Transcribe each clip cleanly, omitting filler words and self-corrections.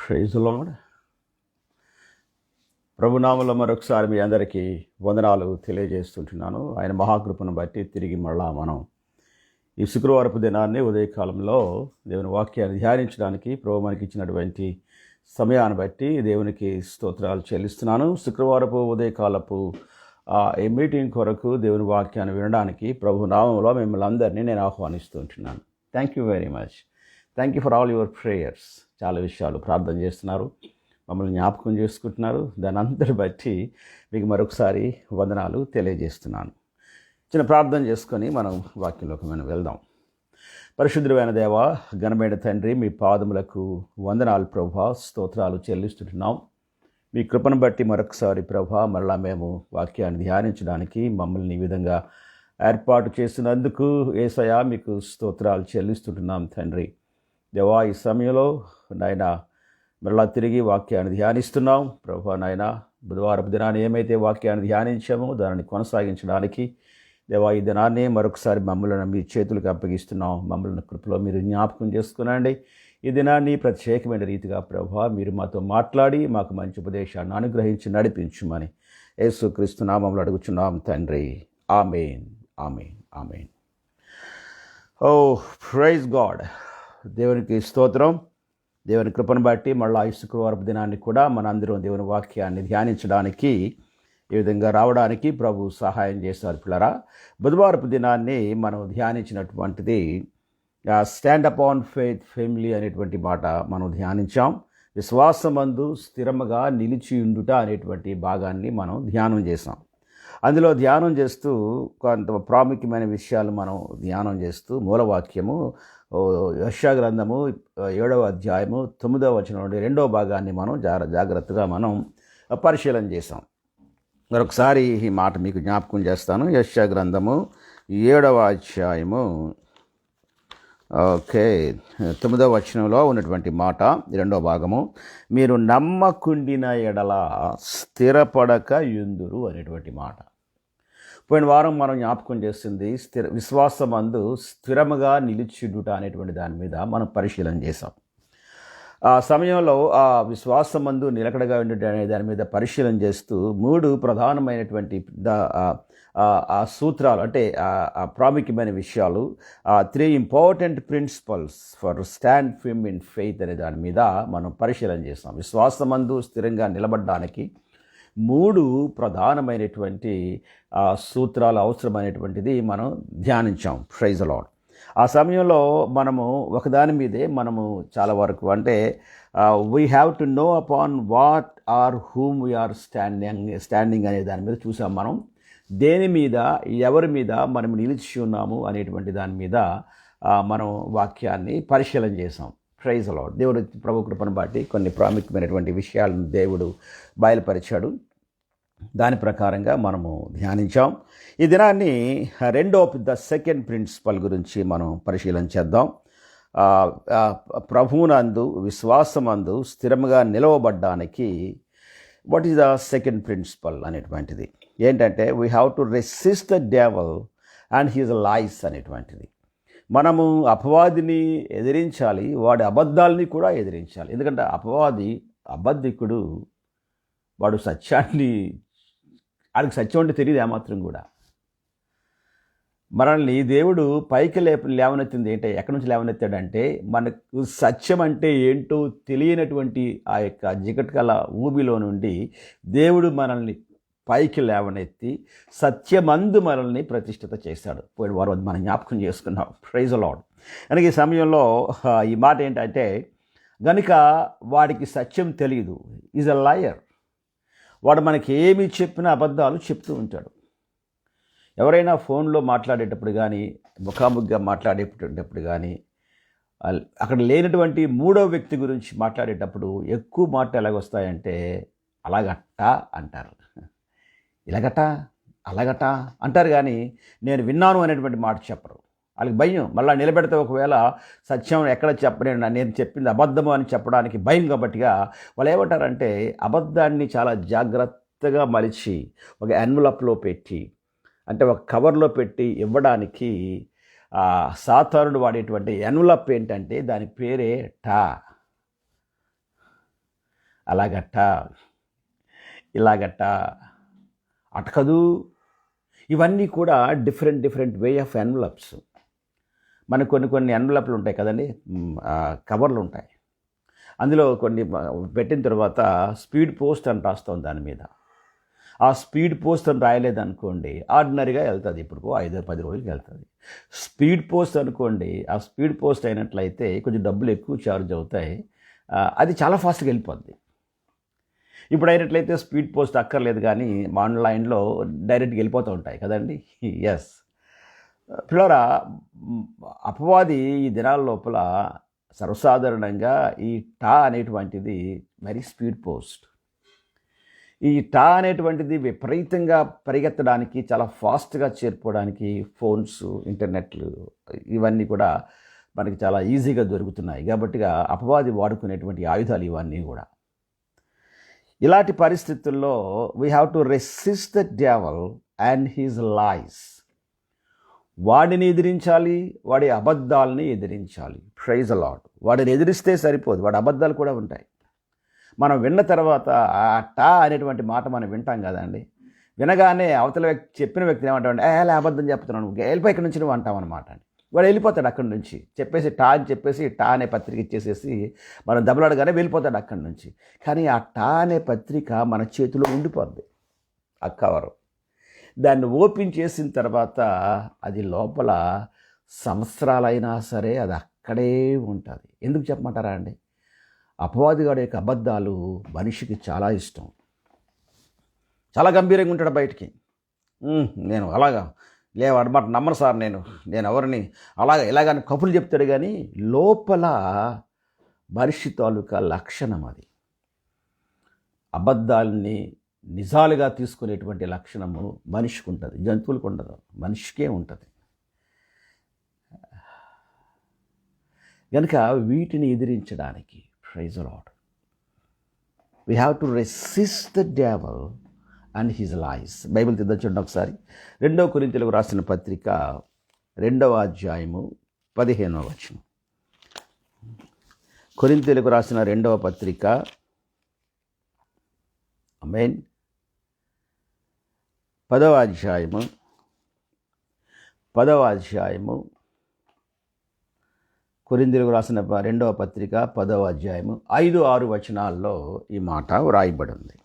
Praise the lord. ప్రభునామంలో మరొకసారి మీ అందరికీ వందనాలు తెలియజేస్తుంటున్నాను. ఆయన మహాకృపను బట్టి తిరిగి మళ్ళా మనం ఈ శుక్రవారపు దినాన్ని ఉదయకాలంలో దేవుని వాక్యాన్ని ధ్యానించడానికి ప్రభు మనకి ఇచ్చినటువంటి సమయాన్ని బట్టి దేవునికి స్తోత్రాలు చెల్లిస్తున్నాను. శుక్రవారపు ఉదయకాలపు ఈ మీటింగ్ కొరకు దేవుని వాక్యాన్ని వినడానికి ప్రభు నామంలో మిమ్మల్ని అందరినీ నేను ఆహ్వానిస్తుంటున్నాను. Thank you very much. Thank you for all your prayers. చాలా విషయాలు ప్రార్థన చేస్తున్నారు, మమ్మల్ని జ్ఞాపకం చేసుకుంటున్నారు. దాని అంతటి బట్టి మీకు మరొకసారి వందనాలు తెలియజేస్తున్నాను. చిన్న ప్రార్థన చేసుకొని మనం వాక్యంలోకి మనం వెళ్దాం. పరిశుద్ధమైన దేవ, ఘనమైన తండ్రి, మీ పాదములకు వందనాలు ప్రభా, స్తోత్రాలు చెల్లిస్తుంటున్నాం. మీ కృపను బట్టి మరొకసారి ప్రభా మరలా మేము వాక్యాన్ని ధ్యానించడానికి మమ్మల్ని ఈ విధంగా ఏర్పాటు చేసినందుకు యేసయ్యా మీకు స్తోత్రాలు చెల్లిస్తుంటున్నాం తండ్రి. దేవా, ఈ సమయంలో నాయన మరలా తిరిగి వాక్యాన్ని ధ్యానిస్తున్నాం ప్రభా. నాయన బుధవారపు దినాన్ని ఏమైతే వాక్యాన్ని ధ్యానించామో దానిని కొనసాగించడానికి దేవా ఈ దినాన్ని మరొకసారి మమ్మల్ని మీ చేతులకు అప్పగిస్తున్నాం. మమ్మల్ని కృపలో మీరు జ్ఞాపకం చేసుకునండి. ఈ దినాన్ని ప్రత్యేకమైన రీతిగా ప్రభా మీరు మాతో మాట్లాడి మాకు మంచి ఉపదేశాన్ని అనుగ్రహించి నడిపించుమని యేసుక్రీస్తు నామములో అడుగుచున్నాం తండ్రి. ఆమేన్, ఆమేన్, ఆమేన్. ఓ ప్రైజ్ గాడ్. దేవునికి స్తోత్రం. దేవుని కృపను బట్టి మళ్ళీ ఈ శుక్రవారపు దినాన్ని కూడా మనందరం దేవుని వాక్యాన్ని ధ్యానించడానికి ఈ విధంగా రావడానికి ప్రభు సహాయం చేశారు పిల్లరా. బుధవారపు దినాన్ని మనం ధ్యానించినటువంటిది stand up on faith family అనేటువంటి మాట మనం ధ్యానించాం. విశ్వాసమందు స్థిరముగా నిలిచి ఉండుట అనేటువంటి భాగాన్ని మనం ధ్యానం చేసాం. అందులో ధ్యానం చేస్తూ కొంత ప్రాముఖ్యమైన విషయాలు మనం ధ్యానం చేస్తూ మూలవాక్యము యెషయా గ్రంథము 7వ అధ్యాయము 9వ వచనం నుండి 2వ భాగాన్ని మనం జాగ్రత్తగా మనం పరిశీలన చేసాం. మరొకసారి ఈ మాట మీకు జ్ఞాపకం చేస్తాను. యెషయా గ్రంథము 7వ అధ్యాయము 9వ వచనంలో ఉన్నటువంటి మాట 2వ భాగము, మీరు నమ్మకుండిన ఎడల స్థిరపడక యుందురు అనేటువంటి మాట. పోయిన వారం మనం జ్ఞాపకం చేస్తుంది విశ్వాసమందు స్థిరముగా నిలిచిడుట అనేటువంటి దాని మీద మనం పరిశీలన చేసాం. ఆ సమయంలో ఆ విశ్వాసమందు నిలకడగా ఉండుట అనే దాని మీద పరిశీలన చేస్తూ 3 ప్రధానమైనటువంటి ఆ సూత్రాలు, అంటే ఆ ప్రాముఖ్యమైన విషయాలు, 3 important principles for stand firm in faith అనే దాని మీద మనం పరిశీలన చేస్తాం. విశ్వాసమందు స్థిరంగా నిలబడడానికి 3 ప్రధానమైనటువంటి సూత్రాలు అవసరమైనటువంటిది మనం ధ్యానించాం. Praise the lord. ఆ సమయంలో మనము ఒకదాని మీదే మనము చాలా వరకు, అంటే we have to know upon what are whom we are standing అనే దాని మీద చూసాం. మనం దేని మీద, ఎవరి మీద మనం నిలిచి ఉన్నాము అనేటువంటి దాని మీద మనం వాక్యాన్ని పరిశీలన చేసాం. Praise the Lord. దేవుడు ప్రభు కృపను బట్టి కొన్ని ప్రాముఖ్యమైనటువంటి విషయాలను దేవుడు బయలుపరిచాడు. దాని ప్రకారంగా మనము ధ్యానించాం. ఈ దినాన్ని సెకండ్ ప్రిన్సిపల్ గురించి మనం పరిశీలన చేద్దాం. ప్రభువునందు విశ్వాసమందు స్థిరంగా నిలవబడ్డానికి what is the second principle అనేటువంటిది ఏంటంటే, we have to resist the devil and his lies అనేటువంటిది. మనము అపవాదిని ఎదిరించాలి, వాడి అబద్ధాలని కూడా ఎదిరించాలి. ఎందుకంటే అబద్ధికుడు వాడు వాడికి సత్యం అంటే తెలియదు ఏమాత్రం కూడా. మనల్ని దేవుడు పైకి లేవనెత్తింది ఏంటంటే, ఎక్కడి నుంచి లేవనెత్తాడంటే, మనకు సత్యం అంటే ఏంటో తెలియనటువంటి ఆ యొక్క జిగట్కల ఊబిలో నుండి దేవుడు మనల్ని పైకి లేవనెత్తి సత్యమందు మనల్ని ప్రతిష్ఠిత చేశాడు. పోయిన వారు మనం జ్ఞాపకం చేసుకున్నాం. Praise the Lord. కనుక ఈ సమయంలో ఈ మాట ఏంటంటే, గనుక వాడికి సత్యం తెలియదు, ఈజ్ అ లయర్. వాడు మనకి ఏమి చెప్పినా అబద్ధాలు చెప్తూ ఉంటాడు. ఎవరైనా ఫోన్లో మాట్లాడేటప్పుడు కానీ, ముఖాముఖిగా మాట్లాడేటప్పుడు కానీ, అక్కడ లేనటువంటి 3వ వ్యక్తి గురించి మాట్లాడేటప్పుడు ఎక్కువ మాటలు ఎలాగొస్తాయంటే, అలాగట్ట అంటారు, ఇలాగట అలాగట అంటారు. కానీ నేను విన్నాను అనేటువంటి మాట చెప్పరు. వాళ్ళకి భయం. మళ్ళీ నిలబెడితే ఒకవేళ సత్యం ఎక్కడ నేను చెప్పింది అబద్ధము అని చెప్పడానికి భయం. కాబట్టిగా వాళ్ళు ఏమంటారంటే, అబద్ధాన్ని చాలా జాగ్రత్తగా మలిచి ఒక ఎన్వలప్లో పెట్టి, అంటే ఒక కవర్లో పెట్టి ఇవ్వడానికి సాతానుడు వాడేటువంటి ఎన్వలప్ ఏంటంటే దాని పేరే టా. అలాగట్ట, ఇలాగట్ట, అటకదు. ఇవన్నీ కూడా డిఫరెంట్ వే ఆఫ్ ఎన్వలప్స్. మనకు కొన్ని ఎన్వలప్లు ఉంటాయి కదండి, కవర్లు ఉంటాయి. అందులో కొన్ని పెట్టిన తర్వాత స్పీడ్ పోస్ట్ అని రాస్తాం దాని మీద. ఆ స్పీడ్ పోస్ట్ అని రాయలేదనుకోండి, ఆర్డినరీగా వెళ్తుంది, ఇప్పుడు 5-10 రోజులకి వెళ్తుంది. స్పీడ్ పోస్ట్ అనుకోండి, ఆ స్పీడ్ పోస్ట్ అయినట్లయితే కొంచెం డబ్బులు ఎక్కువ ఛార్జ్ అవుతాయి, అది చాలా ఫాస్ట్గా వెళ్ళిపోద్ది. ఇప్పుడు అయినట్లయితే స్పీడ్ పోస్ట్ అక్కర్లేదు, కానీ ఆన్లైన్లో డైరెక్ట్గా వెళ్ళిపోతూ ఉంటాయి కదండి. ఎస్ పిల్లరా, అపవాది ఈ దినాల లోపల సర్వసాధారణంగా ఈ టా అనేటువంటిది వెరీ స్పీడ్ పోస్ట్. ఈ టా అనేటువంటిది విపరీతంగా పరిగెత్తడానికి, చాలా ఫాస్ట్గా చేరుకోవడానికి ఫోన్స్, ఇంటర్నెట్లు ఇవన్నీ కూడా మనకి చాలా ఈజీగా దొరుకుతున్నాయి. కాబట్టిగా అపవాది వాడుకునేటువంటి ఆయుధాలు ఇవన్నీ కూడా. ఇలాంటి పరిస్థితుల్లో we have to resist the devil and his lies. వాడిని ఎదిరించాలి, వాడి అబద్ధాలని ఎదిరించాలి. Praise the lord. వాడిని ఎదిరిస్తే సరిపోదు, వాడి అబద్ధాలు కూడా ఉంటాయి. మనం విన్న తర్వాత ఆ టా అనేటువంటి మాట మనం వింటాం కదండి. వినగానే అవతల వ్యక్తి చెప్పిన వ్యక్తిని ఏమంటామంటే, అబద్ధం చెప్తున్నాను, వెళ్ళిపోయి ఇక్కడి నుంచి నువ్వు అంటాం అనమాట. వాడు వెళ్ళిపోతాడు అక్కడి నుంచి, చెప్పేసి టా అని చెప్పేసి టా అనే పత్రిక ఇచ్చేసేసి మనం దెబ్బలాడగానే వెళ్ళిపోతాడు అక్కడి నుంచి. కానీ ఆ టా అనే పత్రిక మన చేతిలో ఉండిపోద్ది, ఆ కవరు. దాన్ని ఓపెన్ చేసిన తర్వాత అది లోపల సంవత్సరాలైనా సరే అది అక్కడే ఉంటుంది. ఎందుకు చెప్పమంటారా అండి? అపవాదిగాడి యొక్క అబద్ధాలు మనిషికి చాలా ఇష్టం. చాలా గంభీరంగా ఉంటాడు బయటికి. నేను అలాగా లేవన్నమాట, నమ్మను సార్, నేను ఎవరిని ఇలాగని కబుర్లు చెప్తాడు, కానీ లోపల మనిషి తాలూకా లక్షణం అది. అబద్ధాలని నిజాలుగా తీసుకునేటువంటి లక్షణము మనిషికి ఉంటుంది, జంతువులకు ఉండదు, మనిషికే ఉంటుంది. కనుక వీటిని ఎదిరించడానికి, praise the Lord, we have to resist the devil and his lies. Bible తీద్దాం చూడండి ఒకసారి. 2 కొరింథీయులకు రాసిన పత్రిక 2వ అధ్యాయము 15వ వచనం. కొరింథీయులకు రాసిన 2వ పత్రిక, ఆమేన్, 10వ అధ్యాయము కొరింథీయులకు రాసిన 2వ పత్రిక 10వ అధ్యాయము 5-6 వచనాల్లో ఈ మాట వ్రాయబడి ఉంది.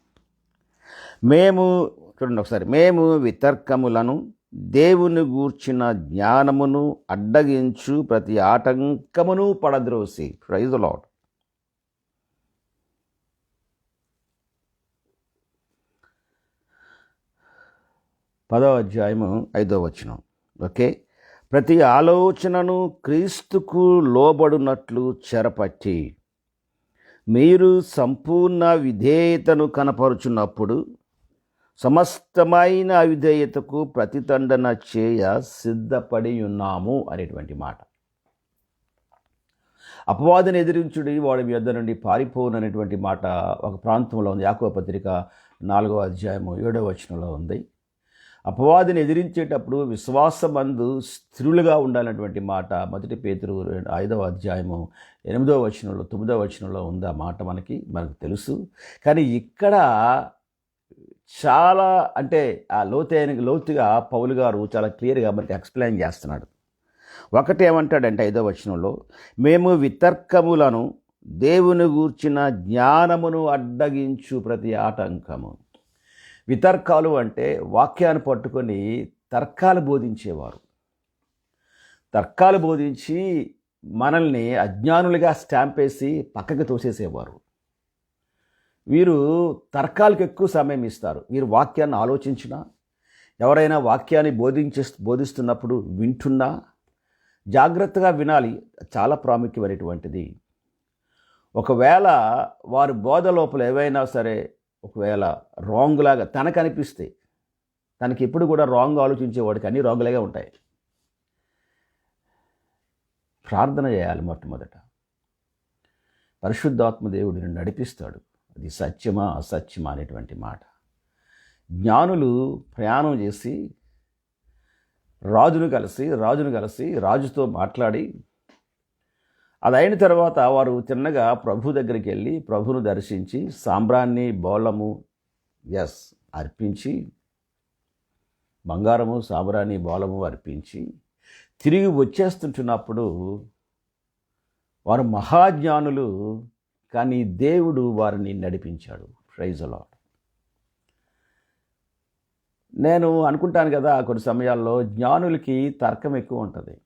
చూడండి ఒకసారి. మేము వితర్కములను, దేవుని గూర్చిన జ్ఞానమును అడ్డగించు ప్రతి ఆటంకమును పడద్రోసి. Praise the Lord. పదవ అధ్యాయము 5వ వచనం. ఓకే. ప్రతి ఆలోచనను క్రీస్తుకు లోబడునట్లు చెరపట్టి మీరు సంపూర్ణ విధేయతను కనపరుచున్నప్పుడు సమస్తమైన అవిధేయతకు ప్రతిదండన చేయ సిద్ధపడి ఉన్నాము అనేటువంటి మాట. అపవాదిని ఎదిరించుడి, వాడి యొద్ద నుండి పారిపోవును అనేటువంటి మాట ఒక ప్రాంతంలో ఉంది. యాకోబు పత్రిక 4వ అధ్యాయము 7వ వచనంలో ఉంది. అపవాదిని ఎదిరించేటప్పుడు విశ్వాసమందు స్థిరులుగా ఉండాలన్నటువంటి మాట 1 పేతురు 5వ అధ్యాయము 8వ వచనంలో 9వ వచనంలో ఉంది. ఆ మాట మనకు తెలుసు. కానీ ఇక్కడ చాలా లోతుగా పౌలు గారు చాలా క్లియర్గా మనకి ఎక్స్ప్లెయిన్ చేస్తున్నాడు. ఒకటి ఏమంటాడంటే 5వ వచనంలో, మేము వితర్కములను, దేవుని గూర్చిన జ్ఞానమును అడ్డగించు ప్రతి ఆటంకము. వితర్కాలు అంటే వాక్యాన్ని పట్టుకొని తర్కాలు బోధించేవారు. తర్కాలు బోధించి మనల్ని అజ్ఞానులుగా స్టాంప్ వేసి పక్కకి తోసేసేవారు. వీరు తర్కాలకు ఎక్కువ సమయం ఇస్తారు. వీరు వాక్యాన్ని ఆలోచించినా, ఎవరైనా వాక్యాన్ని బోధిస్తున్నప్పుడు వింటున్నా జాగ్రత్తగా వినాలి. చాలా ప్రాముఖ్యమైనటువంటిది. ఒకవేళ వారి బోధ లోపల ఏవైనా సరే ఒకవేళ రాంగ్ లాగా తనకు అనిపిస్తే, తనకి ఎప్పుడు కూడా రాంగ్ ఆలోచించేవాడికి అన్నీ రాంగ్లాగే ఉంటాయి. ప్రార్థన చేయాలి. మొట్టమొదట పరిశుద్ధాత్మ దేవుడిని నడిపిస్తాడు. అది సత్యమా అసత్యమా అనేటువంటి మాట. జ్ఞానులు ప్రయాణం చేసి రాజును కలిసి రాజుతో మాట్లాడి అది అయిన తర్వాత వారు తిన్నగా ప్రభు దగ్గరికి వెళ్ళి ప్రభును దర్శించి సాంబ్రాన్ని బోళము అర్పించి, బంగారము సాంబ్రాన్ని బోళము అర్పించి తిరిగి వచ్చేస్తుంటున్నప్పుడు వారు మహాజ్ఞానులు, కానీ దేవుడు వారిని నడిపించాడు. Praise the Lord. నేను అనుకుంటాను కదా, కొన్ని సమయాల్లో జ్ఞానులకి తర్కం ఎక్కువ ఉంటుంది,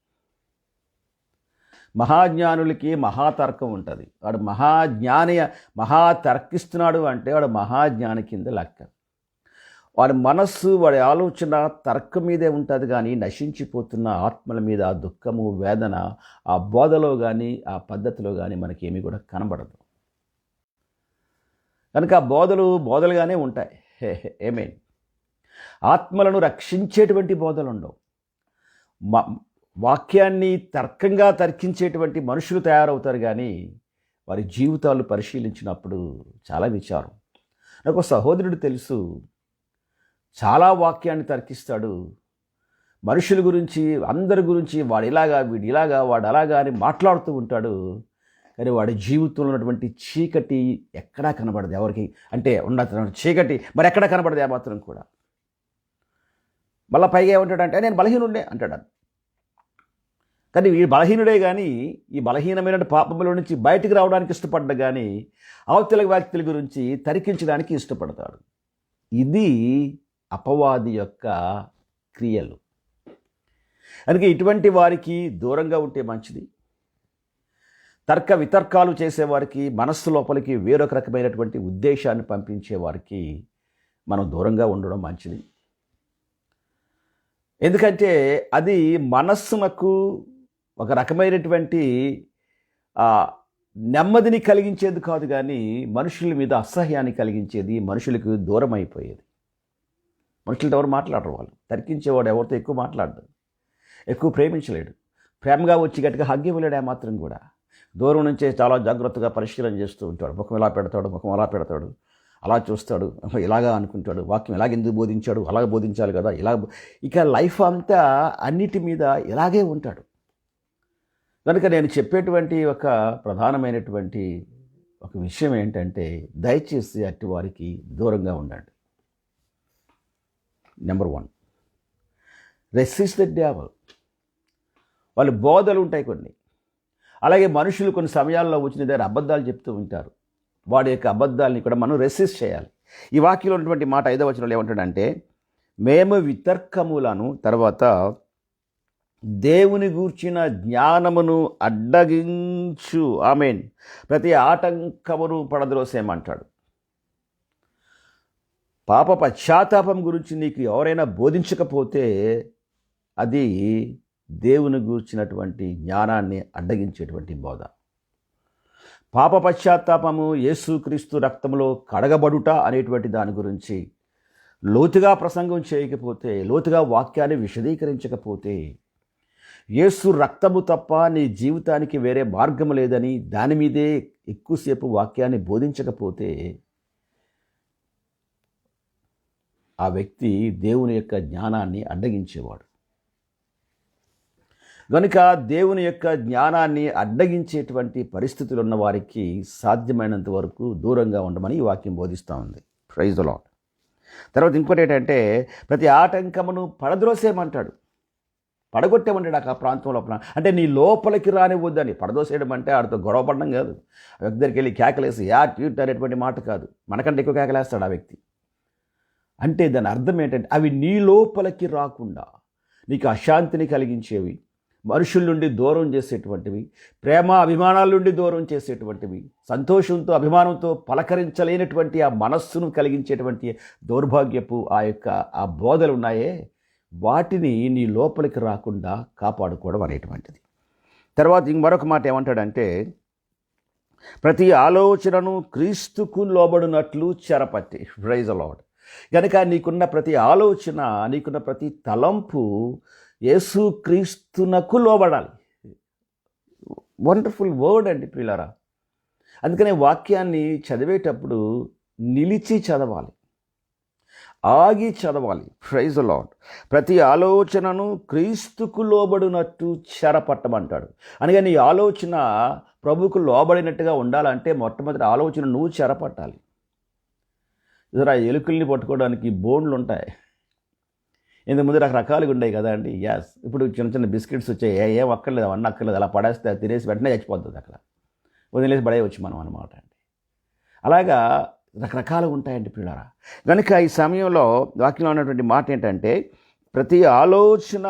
మహాజ్ఞానులకి మహాతర్కం ఉంటుంది. వాడు మహాతర్కిస్తున్నాడు అంటే వాడు మహాజ్ఞాని కింద లెక్క. వాడి మనస్సు, వాడి ఆలోచన తర్కం మీదే ఉంటుంది, కానీ నశించిపోతున్న ఆత్మల మీద ఆ దుఃఖము, వేదన ఆ బోధలో కానీ ఆ పద్ధతిలో కానీ మనకేమీ కూడా కనబడదు. కనుక ఆ బోధలుగానే ఉంటాయి. ఏమేన్ ఆత్మలను రక్షించేటువంటి బోధలు ఉండవు. వాక్యాన్ని తర్కంగా తర్కించేటువంటి మనుషులు తయారవుతారు, కానీ వారి జీవితాలు పరిశీలించినప్పుడు చాలా విచారం. నాకు ఒక సహోదరుడు తెలుసు, చాలా వాక్యాన్ని తర్కిస్తాడు. మనుషుల గురించి, అందరి గురించి వాడు ఇలాగా, వీడు ఇలాగా, వాడు అలాగా అని మాట్లాడుతూ ఉంటాడు. కానీ వాడి జీవితంలో ఉన్నటువంటి చీకటి ఎక్కడా కనబడదు ఎవరికి. అంటే ఉన్న చీకటి మరి ఎక్కడా కనబడదు ఏమాత్రం కూడా. మళ్ళీ పైగా ఏమంటాడంటే నేను బలహీనుడే అంటాడు. కానీ ఈ బలహీనుడే, కానీ ఈ బలహీనమైన పాపముల నుంచి బయటికి రావడానికి ఇష్టపడ్డా, కానీ అవతల వ్యక్తుల గురించి తరికించడానికి ఇష్టపడతాడు. ఇది అపవాది యొక్క క్రియలు. అందుకే ఇటువంటి వారికి దూరంగా ఉంటే మంచిది. తర్క వితర్కాలు చేసేవారికి, మనస్సు లోపలికి వేరొక రకమైనటువంటి ఉద్దేశాన్ని పంపించే వారికి మనం దూరంగా ఉండడం మంచిది. ఎందుకంటే అది మనస్సునకు ఒక రకమైనటువంటి నెమ్మదిని కలిగించేది కాదు, కానీ మనుషుల మీద అసహ్యాన్ని కలిగించేది, మనుషులకు దూరం అయిపోయేది. మనుషులతో ఎవరు మాట్లాడరు, వాళ్ళు తర్కించేవాడు ఎవరితో ఎక్కువ మాట్లాడదు, ఎక్కువ ప్రేమించలేడు, ప్రేమగా వచ్చి గట్టిగా హగ్ ఇవ్వలేడు ఏమాత్రం కూడా. దూరం నుంచే చాలా జాగ్రత్తగా పరిశీలన చేస్తూ ఉంటాడు. ముఖం ఇలా పెడతాడు, ముఖం అలా పెడతాడు, అలా చూస్తాడు, ఇలాగా అనుకుంటాడు, వాక్యం ఇలాగ ఎందుకు బోధించాడు, అలాగ బోధించాలి కదా, ఇలా. ఇక లైఫ్ అంతా అన్నిటి మీద ఇలాగే ఉంటాడు. కనుక నేను చెప్పేటువంటి ఒక ప్రధానమైనటువంటి ఒక విషయం ఏంటంటే, దయచేసి అట్టి వారికి దూరంగా ఉండండి. Number 1, resist the devil. వాళ్ళు బోధలు ఉంటాయి కొన్ని, అలాగే మనుషులు కొన్ని సమయాల్లో వచ్చిన దగ్గర అబద్ధాలు చెప్తూ ఉంటారు. వాడి యొక్క అబద్ధాలని కూడా మనం రెసిస్ట్ చేయాలి. ఈ వాక్యంలో ఉన్నటువంటి మాట 5వ వచనంలో ఏమంటాడంటే, మేము వితర్కములను, తర్వాత దేవుని గూర్చిన జ్ఞానమును అడ్డగించు, ఆమేన్, ప్రతి ఆటంకమును పడద్రోసేమంటాడు. పాప పశ్చాత్తాపం గురించి నీకు ఎవరైనా బోధించకపోతే అది దేవుని గూర్చినటువంటి జ్ఞానాన్ని అడ్డగించేటువంటి బోధ. పాప పశ్చాత్తాపము, యేసుక్రీస్తు రక్తంలో కడగబడుట అనేటువంటి దాని గురించి లోతుగా ప్రసంగం చేయకపోతే, లోతుగా వాక్యాన్ని విశదీకరించకపోతే, యేసు రక్తము తప్ప నీ జీవితానికి వేరే మార్గం లేదని దాని మీదే ఎక్కువసేపు వాక్యాన్ని బోధించకపోతే, ఆ వ్యక్తి దేవుని యొక్క జ్ఞానాన్ని అడ్డగించేవాడు. కనుక దేవుని యొక్క జ్ఞానాన్ని అడ్డగించేటువంటి పరిస్థితులు ఉన్న వారికి సాధ్యమైనంత వరకు దూరంగా ఉండమని ఈ వాక్యం బోధిస్తూ ఉంది. Praise the Lord. తర్వాత ఇంకోటి ఏంటంటే, ప్రతి ఆటంకమును పడద్రోసేయమంటాడు, పడగొట్టేమంటాడు ఆ ప్రాంతం లోపల. అంటే నీ లోపలికి రానివ్వద్దని. పడదోసేయడం అంటే ఆడితో గొడవ పడడం కాదు, ఆ వ్యక్తి దగ్గరికి వెళ్ళి కేకలేసి ట్యూట్ అనేటువంటి మాట కాదు. మనకంటే ఎక్కువ కేకలేస్తాడు ఆ వ్యక్తి. అంటే దాని అర్థం ఏంటంటే, అవి నీ లోపలికి రాకుండా నీకు అశాంతిని కలిగించేవి, మనుషుల నుండి దూరం చేసేటువంటివి, ప్రేమ అభిమానాల నుండి దూరం చేసేటువంటివి, సంతోషంతో అభిమానంతో పలకరించలేనటువంటి ఆ మనస్సును కలిగించేటువంటి దౌర్భాగ్యపు ఆ బోధలు ఉన్నాయే, వాటిని నీ లోపలికి రాకుండా కాపాడుకోవడం అనేటువంటిది. తర్వాత మరొక మాట ఏమంటాడంటే, ప్రతి ఆలోచనను క్రీస్తుకు లోబడినట్లు చెరపట్టి. Praise the Lord. కనుక నీకున్న ప్రతి ఆలోచన, నీకున్న ప్రతి తలంపు యేసుక్రీస్తునకు లోబడాలి. వండర్ఫుల్ వర్డ్ అండి ప్రియులారా. అందుకనే వాక్యాన్ని చదివేటప్పుడు నిలిచి చదవాలి. ఆగి చదవాలి. Praise the Lord. ప్రతి ఆలోచనను క్రీస్తుకు లోబడినట్టు చెరపట్టమంటాడు. అనగా నీ ఆలోచన ప్రభువుకు లోబడినట్టుగా ఉండాలంటే మొట్టమొదటి ఆలోచన నువ్వు చెరపట్టాలి. ఇతర ఎలుకల్ని పట్టుకోవడానికి బోన్లు ఉంటాయి. ఇంతకుముందు రకరకాలుగా ఉండేవి కదా అండి. యాస్ ఇప్పుడు చిన్న చిన్న బిస్కెట్స్ వచ్చాయి. ఏం అక్కర్లేదు, అవన్నీ అక్కర్లేదు, అలా పడేస్తే తినేసి వెంటనే చచ్చిపోతుంది, అక్కడ వదిలేసి పడేయవచ్చు మనం అనమాట అండి. అలాగా రకరకాలుగా ఉంటాయండి పిల్లరా. కనుక ఈ సమయంలో వాక్యంలో ఉన్నటువంటి మాట ఏంటంటే ప్రతి ఆలోచన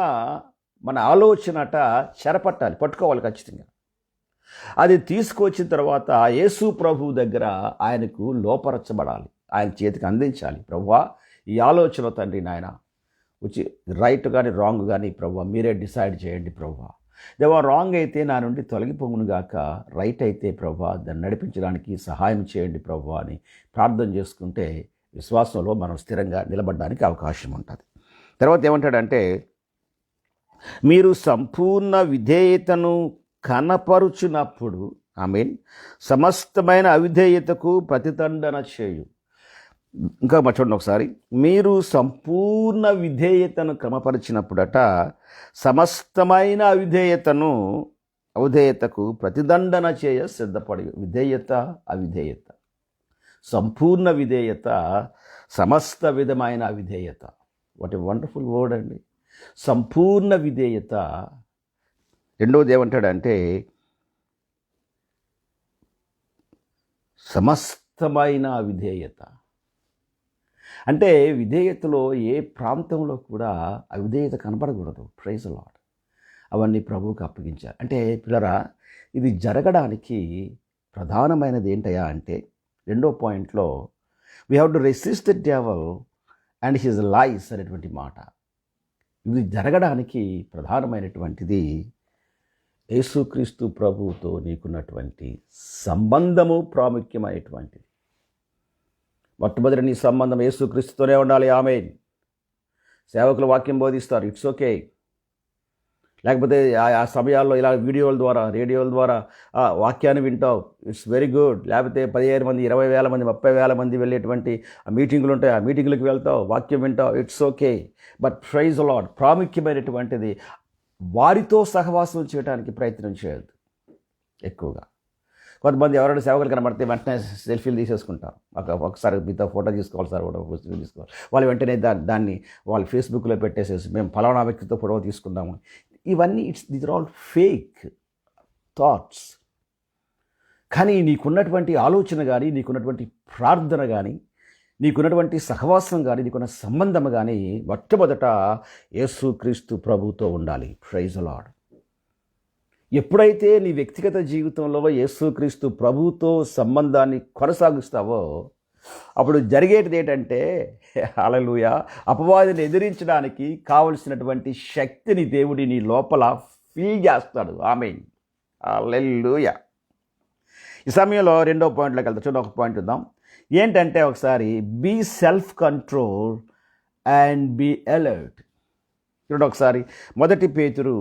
మన ఆలోచనట చెరపట్టాలి, పట్టుకోవాలి ఖచ్చితంగా. అది తీసుకొచ్చిన తర్వాత యేసు ప్రభువు దగ్గర ఆయనకు లోపరచబడాలి, ఆయన చేతికి అందించాలి. ప్రభువా ఈ ఆలోచన తండ్రి నాయన వచ్చి రైట్ కానీ రాంగ్ కానీ ప్రభువా మీరే డిసైడ్ చేయండి ప్రభువా. దేవా రాంగ్ అయితే నా నుండి తొలగిపోవును గాక, రైట్ అయితే ప్రభువా దాన్ని నడిపించడానికి సహాయం చేయండి ప్రభువా అని ప్రార్థన చేసుకుంటే విశ్వాసంలో మనం స్థిరంగా నిలబడడానికి అవకాశం ఉంటుంది. తర్వాత ఏమంటాడంటే మీరు సంపూర్ణ విధేయతను కనపరుచునప్పుడు సమస్తమైన అవిధేయతకు ప్రతిదండన చేయు. ఇంకా చూడండి ఒకసారి, మీరు సంపూర్ణ విధేయతను క్రమపరిచినప్పుడట సమస్తమైన అవిధేయతకు ప్రతిదండన చేయ సిద్ధపడి. విధేయత అవిధేయత, సంపూర్ణ విధేయత, సమస్త విధమైన అవిధేయత. వాట్ ఏ వండర్ఫుల్ వర్డ్ అండి, సంపూర్ణ విధేయత. రెండవది ఏమంటాడంటే సమస్తమైన అవిధేయత. అంటే విధేయతలో ఏ ప్రాంతంలో కూడా అవిధేయత కనపడకూడదు. Praise the lord. అవన్నీ ప్రభువుకి అప్పగించాలి. అంటే పిల్లరా ఇది జరగడానికి ప్రధానమైనది ఏంటయ్యా అంటే రెండో పాయింట్లో we have to resist the devil and his lies అనేటువంటి మాట. ఇది జరగడానికి ప్రధానమైనటువంటిది యేసుక్రీస్తు ప్రభువుతో నీకున్నటువంటి సంబంధము ప్రాముఖ్యమైనటువంటిది. మొట్టమొదటి నీ సంబంధం యేసుక్రీస్తుతోనే ఉండాలి. ఆమేన్. సేవకులు వాక్యం బోధిస్తారు, ఇట్స్ ఓకే. లేకపోతే ఆ సమయాల్లో ఇలా వీడియోల ద్వారా రేడియోల ద్వారా వాక్యాన్ని వింటావు, ఇట్స్ వెరీ గుడ్. లేకపోతే 15 మంది 20,000 మంది 30,000 మంది వెళ్ళేటువంటి మీటింగులు ఉంటాయి, ఆ మీటింగులకు వెళ్తావు, వాక్యం వింటావు, it's okay. But praise the Lord ప్రాముఖ్యమైనటువంటిది వారితో సహవాసం చేయడానికి ప్రయత్నం చేయొద్దు ఎక్కువగా. కొంతమంది ఎవరైనా సేవకులు కనబడితే వెంటనే సెల్ఫీలు తీసేసుకుంటారు. ఒకసారి మీతో ఫోటో తీసుకోవాలి సార్, ఫోటో తీసుకోవాలి. వాళ్ళు వెంటనే దాన్ని వాళ్ళు ఫేస్బుక్లో పెట్టేసేసి మేము ఫలానా వ్యక్తితో ఫోటో తీసుకున్నాము. ఇవన్నీ these are all fake thoughts. కానీ నీకున్నటువంటి ఆలోచన కానీ, నీకున్నటువంటి ప్రార్థన కానీ, నీకున్నటువంటి సహవాసం కానీ, నీకున్న సంబంధం కానీ మొట్టమొదట యేసుక్రీస్తు ప్రభుతో ఉండాలి. Praise the Lord. ఎప్పుడైతే నీ వ్యక్తిగత జీవితంలో యేసుక్రీస్తు ప్రభువుతో సంబంధాన్ని కొనసాగిస్తావో అప్పుడు జరిగేటిది ఏంటంటే హల్లెలూయా అపవాదిని ఎదిరించడానికి కావలసినటువంటి శక్తిని దేవుడి నీ లోపల ఫీల్ చేస్తాడు. ఆమేన్. హల్లెలూయా. ఈ సమయంలో రెండో పాయింట్లోకి వెళ్తా. చూడండి, ఒక పాయింట్ చూద్దాం. ఏంటంటే ఒకసారి be self control and be alert. చూడండి ఒకసారి మొదటి పేతురు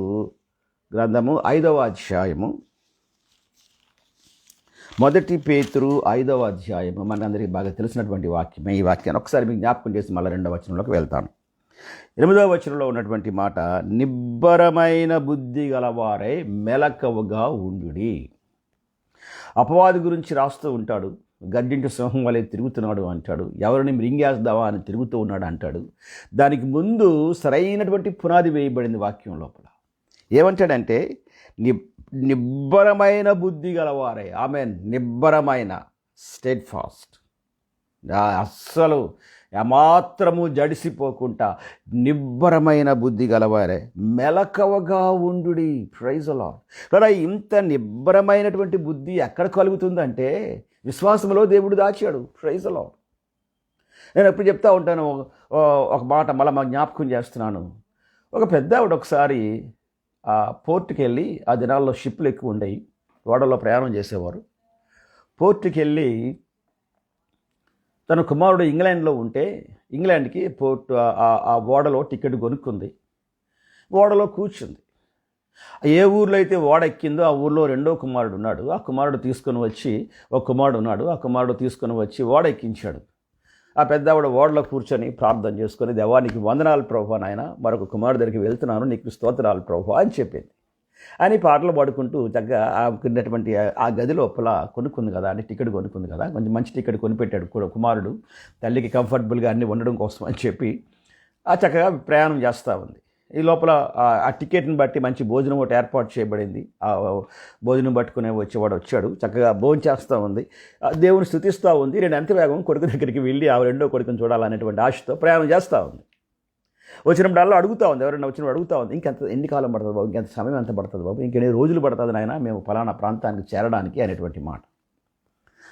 గ్రంథము 5వ అధ్యాయము, మొదటి పేతురు 5వ అధ్యాయము మనందరికీ బాగా తెలిసినటువంటి వాక్యమే. ఈ వాక్యాన్ని ఒకసారి మీకు జ్ఞాపకం చేసి మళ్ళీ 2వ వచనంలోకి వెళ్తాను. 8వ వచనంలో ఉన్నటువంటి మాట, నిబ్బరమైన బుద్ధి గలవారై మెలకువగా ఉండుడి. అపవాది గురించి రాస్తూ ఉంటాడు, గడ్డింటి సింహం వలె తిరుగుతున్నాడు అంటాడు, ఎవరిని మృంగేద్దావా అని తిరుగుతూ ఉన్నాడు అంటాడు. దానికి ముందు సరైనటువంటి పునాది వేయబడింది వాక్యం లోపల. ఏమంటాడంటే నిబ్బరమైన బుద్ధి గలవారే. ఆమెన్. నిబ్బరమైన, స్టెడ్ ఫాస్ట్, అస్సలు ఏమాత్రము జడిసిపోకుండా నిబ్బరమైన బుద్ధి గలవారే మెలకువగా ఉండుడి. Praise the Lord. కదా ఇంత నిబ్బరమైనటువంటి బుద్ధి ఎక్కడ కలుగుతుందంటే విశ్వాసంలో దేవుడు దాచాడు. Praise the Lord. నేను ఎప్పుడు చెప్తా ఉంటాను ఒక మాట, మళ్ళీ జ్ఞాపకం చేస్తున్నాను. ఒక పెద్ద ఆవిడ ఒకసారి పోర్టుకి వెళ్ళి, ఆ దినాల్లో షిప్లు ఎక్కువ ఉండేవి, ఓడల్లో ప్రయాణం చేసేవారు. పోర్టుకి వెళ్ళి తన కుమారుడు ఇంగ్లాండ్లో ఉంటే ఇంగ్లాండ్కి పోర్టు ఆ ఓడలో టికెట్ కొనుక్కుంది, ఓడలో కూర్చుంది. ఏ ఊర్లో అయితే ఓడ ఎక్కిందో ఆ ఊర్లో రెండో కుమారుడు ఉన్నాడు. ఆ కుమారుడు తీసుకొని వచ్చి ఓడ ఎక్కించాడు. ఆ పెద్దావిడ ఓడలో కూర్చొని ప్రార్థన చేసుకొని, దేవా నీకు వందనాలు ప్రభువా, నాయన మరొక కుమారుడి దగ్గరికి వెళ్తున్నాను, నీకు స్తోత్రాలు ప్రభువా అని చెప్పింది. అని పాటలు పాడుకుంటూ చక్కగా ఉన్నటువంటి ఆ గది లోపల కొనుక్కుంది కదా, అంటే టికెట్ కొనుక్కుంది కదా, కొంచెం మంచి టికెట్ కొనిపెట్టాడు కుమారుడు తల్లికి కంఫర్టబుల్గా అన్నీ ఉండడం కోసం అని చెప్పి ఆ చక్కగా ప్రయాణం చేస్తూ ఉంది. ఈ లోపల ఆ టికెట్ని బట్టి మంచి భోజనం ఒకటి ఏర్పాటు చేయబడింది. ఆ భోజనం పట్టుకునే వచ్చాడు, చక్కగా భోజనం చేస్తూ ఉంది, దేవుని స్తుతిస్తూ ఉంది. నేను ఎంత వేగం కొడుకు దగ్గరికి వెళ్ళి ఆ రెండో కొడుకుని చూడాలనేటువంటి ఆశతో ప్రయాణం చేస్తూ ఉంది. వచ్చినప్పుడల్లా అడుగుతూ ఉంది, ఎవరైనా వచ్చినప్పుడు అడుగుతూ ఉంది, ఎన్ని కాలం పడుతుంది బాబు, ఇంకెంత సమయం ఎంత పడుతుంది బాబు, ఇంకెన్ని రోజులు పడుతుంది నాయన మేము ఫలానా ప్రాంతానికి చేరడానికి అనేటువంటి మాట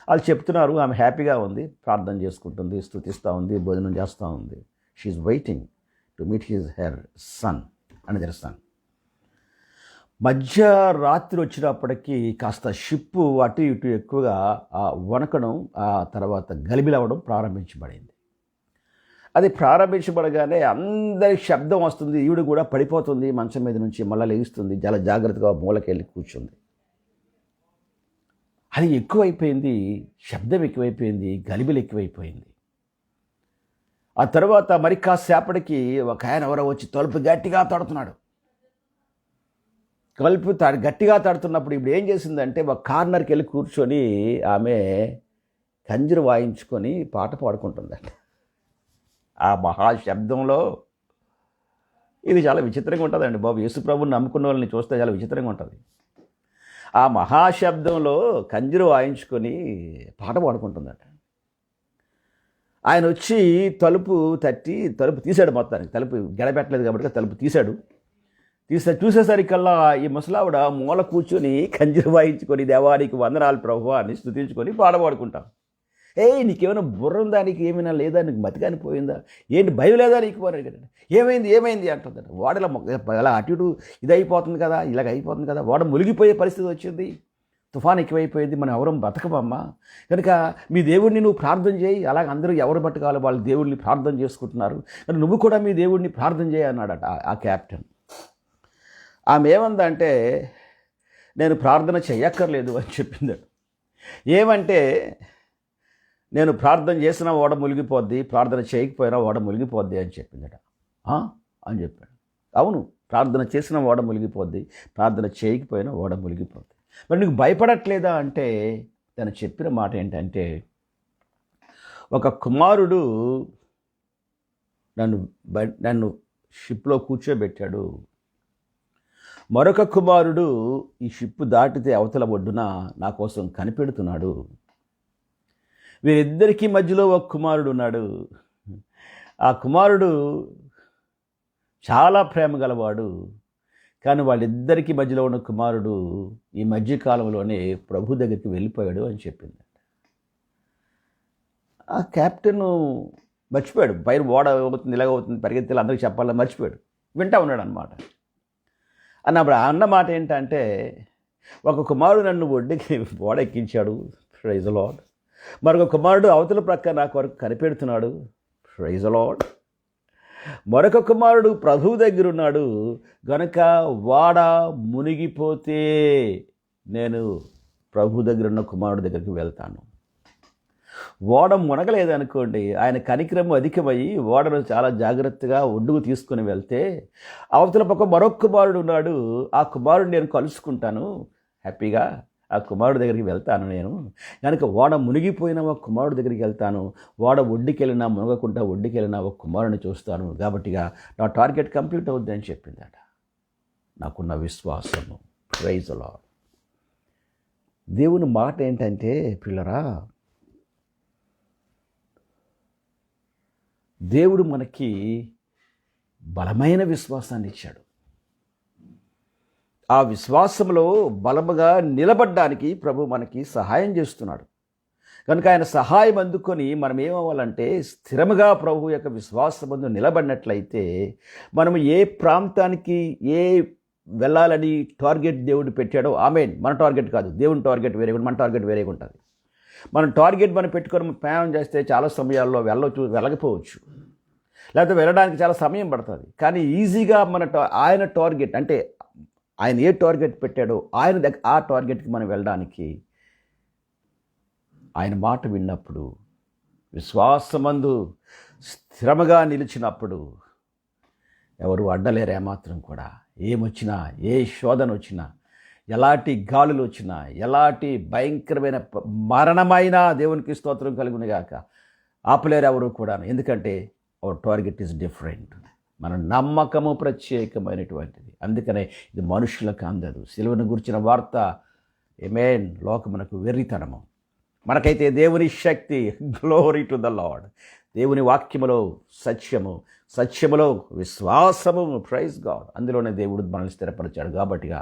వాళ్ళు చెప్తున్నారు. ఆమె హ్యాపీగా ఉంది, ప్రార్థన చేసుకుంటుంది, స్తుతిస్తూ ఉంది, భోజనం చేస్తూ ఉంది. She's waiting to meet her son అని తెలుస్తాను. మధ్యరాత్రి వచ్చినప్పటికీ కాస్త షిప్పు అటు ఇటు ఎక్కువగా వణకడం, ఆ తర్వాత గలిబిలవ్వడం ప్రారంభించబడింది. అది ప్రారంభించబడగానే అందరి శబ్దం వస్తుంది, ఈవిడ కూడా పడిపోతుంది, మంచం మీద నుంచి మళ్ళీ లేస్తుంది, చాలా జాగ్రత్తగా మూలకెళ్ళి కూర్చుంది. అది ఎక్కువైపోయింది, శబ్దం ఎక్కువైపోయింది, గలిబిలు ఎక్కువైపోయింది. ఆ తర్వాత మరి కాసేపటికి ఒక ఆయన ఎవరో వచ్చి తలుపు గట్టిగా తడుతున్నాడు. గట్టిగా తడుతున్నప్పుడు ఇప్పుడు ఏం చేసిందంటే ఒక కార్నర్కి వెళ్ళి కూర్చొని ఆమె కంజరు వాయించుకొని పాట పాడుకుంటుందండి. ఆ మహాశబ్దంలో ఇది చాలా విచిత్రంగా ఉంటుందండి బాబు. యేసుప్రభుని నమ్ముకున్న వాళ్ళని చూస్తే చాలా విచిత్రంగా ఉంటుంది. ఆ మహాశబ్దంలో కంజరు వాయించుకొని పాట పాడుకుంటుందట. ఆయన వచ్చి తలుపు తీశాడు, మొత్తానికి తలుపు గడపెట్టలేదు కాబట్టి తలుపు తీశాడు. చూసేసరికల్లా ఈ ముసలావిడ మూల కూర్చొని కంజరు వాయించుకొని దేవానికి వందనాలు ప్రభువా అని స్తుతించుకొని పాడబడుకుంటాం. నీకేమైనా బుర్ర ఉందా, నీకు ఏమైనా లేదా, నీకు మతికాని పోయిందా, ఏంటి భయం లేదా నీకు కదండి, ఏమైంది అంటుందట. వాడలా అలా అటు ఇటు ఇదైపోతుంది కదా, ఇలాగ అయిపోతుంది కదా, వాడ మునిగిపోయే పరిస్థితి వచ్చింది, తుఫాన్ ఎక్కువైపోయింది, మనం ఎవరం బతకమమ్మా, కనుక మీ దేవుడిని నువ్వు ప్రార్థన చేయి. అలాగే అందరూ ఎవరు బతకాలో వాళ్ళు దేవుడిని ప్రార్థన చేసుకుంటున్నారు, కానీ నువ్వు కూడా మీ దేవుడిని ప్రార్థన చేయి అన్నాడట ఆ క్యాప్టెన్. ఆమె ఏమందంటే నేను ప్రార్థన చెయ్యక్కర్లేదు అని చెప్పిందట. ఏమంటే నేను ప్రార్థన చేసినా ఓడ మునిగిపోద్ది, ప్రార్థన చేయకపోయినా ఓడ మునిగిపోద్ది అని చెప్పిందట. అని చెప్పాడు. అవును, ప్రార్థన చేసిన ఓడ మునిగిపోద్ది, ప్రార్థన చేయకపోయినా ఓడ మునిగిపోద్ది. మరి నీకు భయపడట్లేదా అంటే తను చెప్పిన మాట ఏంటంటే, ఒక కుమారుడు నన్ను షిప్లో కూర్చోబెట్టాడు, మరొక కుమారుడు ఈ షిప్ దాటితే అవతల ఒడ్డున నా కోసం కనిపెడుతున్నాడు, వీరిద్దరికీ మధ్యలో ఒక కుమారుడు ఉన్నాడు, ఆ కుమారుడు చాలా ప్రేమ గలవాడు, కానీ వాళ్ళిద్దరికీ మధ్యలో ఉన్న కుమారుడు ఈ మధ్యకాలంలోనే ప్రభు దగ్గరికి వెళ్ళిపోయాడు అని చెప్పింది. ఆ క్యాప్టెన్ మర్చిపోయాడు, పైన ఓడ అవుతుంది ఇలాగ అవుతుంది పరిగెత్తి అందరికీ చెప్పాలని మర్చిపోయాడు, వింటా ఉన్నాడు అనమాట. అన్నప్పుడు అన్న మాట ఏంటంటే, ఒక కుమారుడు నన్ను ఒడ్డుకి ఓడ ఎక్కించాడు, ప్రైజ్ ది లార్డ్, మరొక కుమారుడు అవతల ప్రక్క నా కొరకు కనిపెడుతున్నాడు, ప్రైజ్ ది లార్డ్, మరొక కుమారుడు ప్రభువు దగ్గర ఉన్నాడు, గనుక వాడ మునిగిపోతే నేను ప్రభు దగ్గర ఉన్న కుమారుడు దగ్గరికి వెళ్తాను. ఓడ మునగలేదనుకోండి, ఆయన కనికరము అధికమయ్యి ఓడను చాలా జాగ్రత్తగా ఒడ్డుకు తీసుకుని వెళ్తే అవతల పక్క మరొక కుమారుడు ఉన్నాడు, ఆ కుమారుడు నేను కలుసుకుంటాను, హ్యాపీగా ఆ కుమారుడు దగ్గరికి వెళ్తాను నేను. కనుక ఓడ మునిగిపోయిన ఒక కుమారుడు దగ్గరికి వెళ్తాను, ఓడ ఒడ్డుకెళ్ళినా మునగకుండా ఒడ్డుకెళ్ళినా ఒక కుమారుడిని చూస్తాను, కాబట్టిగా నా టార్గెట్ కంప్లీట్ అవుద్ది అని చెప్పిందట. నాకున్న విశ్వాసము, ప్రైజ్ ది లార్డ్. దేవుని మాట ఏంటంటే పిల్లరా, దేవుడు మనకి బలమైన విశ్వాసాన్ని ఇచ్చాడు. ఆ విశ్వాసంలో బలముగా నిలబడ్డానికి ప్రభు మనకి సహాయం చేస్తున్నాడు. కనుక ఆయన సహాయం అందుకొని మనం ఏమవ్వాలంటే స్థిరముగా ప్రభు యొక్క విశ్వాసమందు నిలబడినట్లయితే మనం ఏ ప్రాంతానికి వెళ్ళాలని టార్గెట్ దేవుడు పెట్టాడో, ఆమేన్, మన టార్గెట్ కాదు, దేవుని టార్గెట్ వేరేగా, మన టార్గెట్ వేరేగా ఉంటుంది. మన టార్గెట్ మనం పెట్టుకొని ప్రయాణం చేస్తే చాలా సమయాల్లో వెళ్ళకపోవచ్చు, లేకపోతే వెళ్ళడానికి చాలా సమయం పడుతుంది. కానీ ఈజీగా ఆయన టార్గెట్ అంటే ఆయన ఏ టార్గెట్ పెట్టాడో ఆ టార్గెట్కి మనం వెళ్ళడానికి ఆయన మాట విన్నప్పుడు విశ్వాసమందు స్థిరముగా నిలిచినప్పుడు ఎవరు అడ్డలేరు ఏమాత్రం కూడా. ఏమొచ్చినా, ఏ శోధన వచ్చినా, ఎలాంటి గాలులు వచ్చినా, ఎలాంటి భయంకరమైన మరణమైనా దేవునికి స్తోత్రం కలుగునుగాక, ఆపలేరు ఎవరు కూడా. ఎందుకంటే అవర్ టార్గెట్ ఈజ్ డిఫరెంట్. మన నమ్మకము ప్రత్యేకమైనటువంటిది. అందుకనే ఇది మనుషులకు అందదు. సిలువను గురించిన వార్త ఆమేన్ లోకమునకు వెర్రితనము. మనకైతే దేవుని శక్తి, గ్లోరీ టు ద లార్డ్. దేవుని వాక్యములో సత్యము, సత్యములో విశ్వాసము, ప్రైజ్ గాడ్. అందులోనే దేవుడు మనల్ని స్థిరపరిచాడు కాబట్టిగా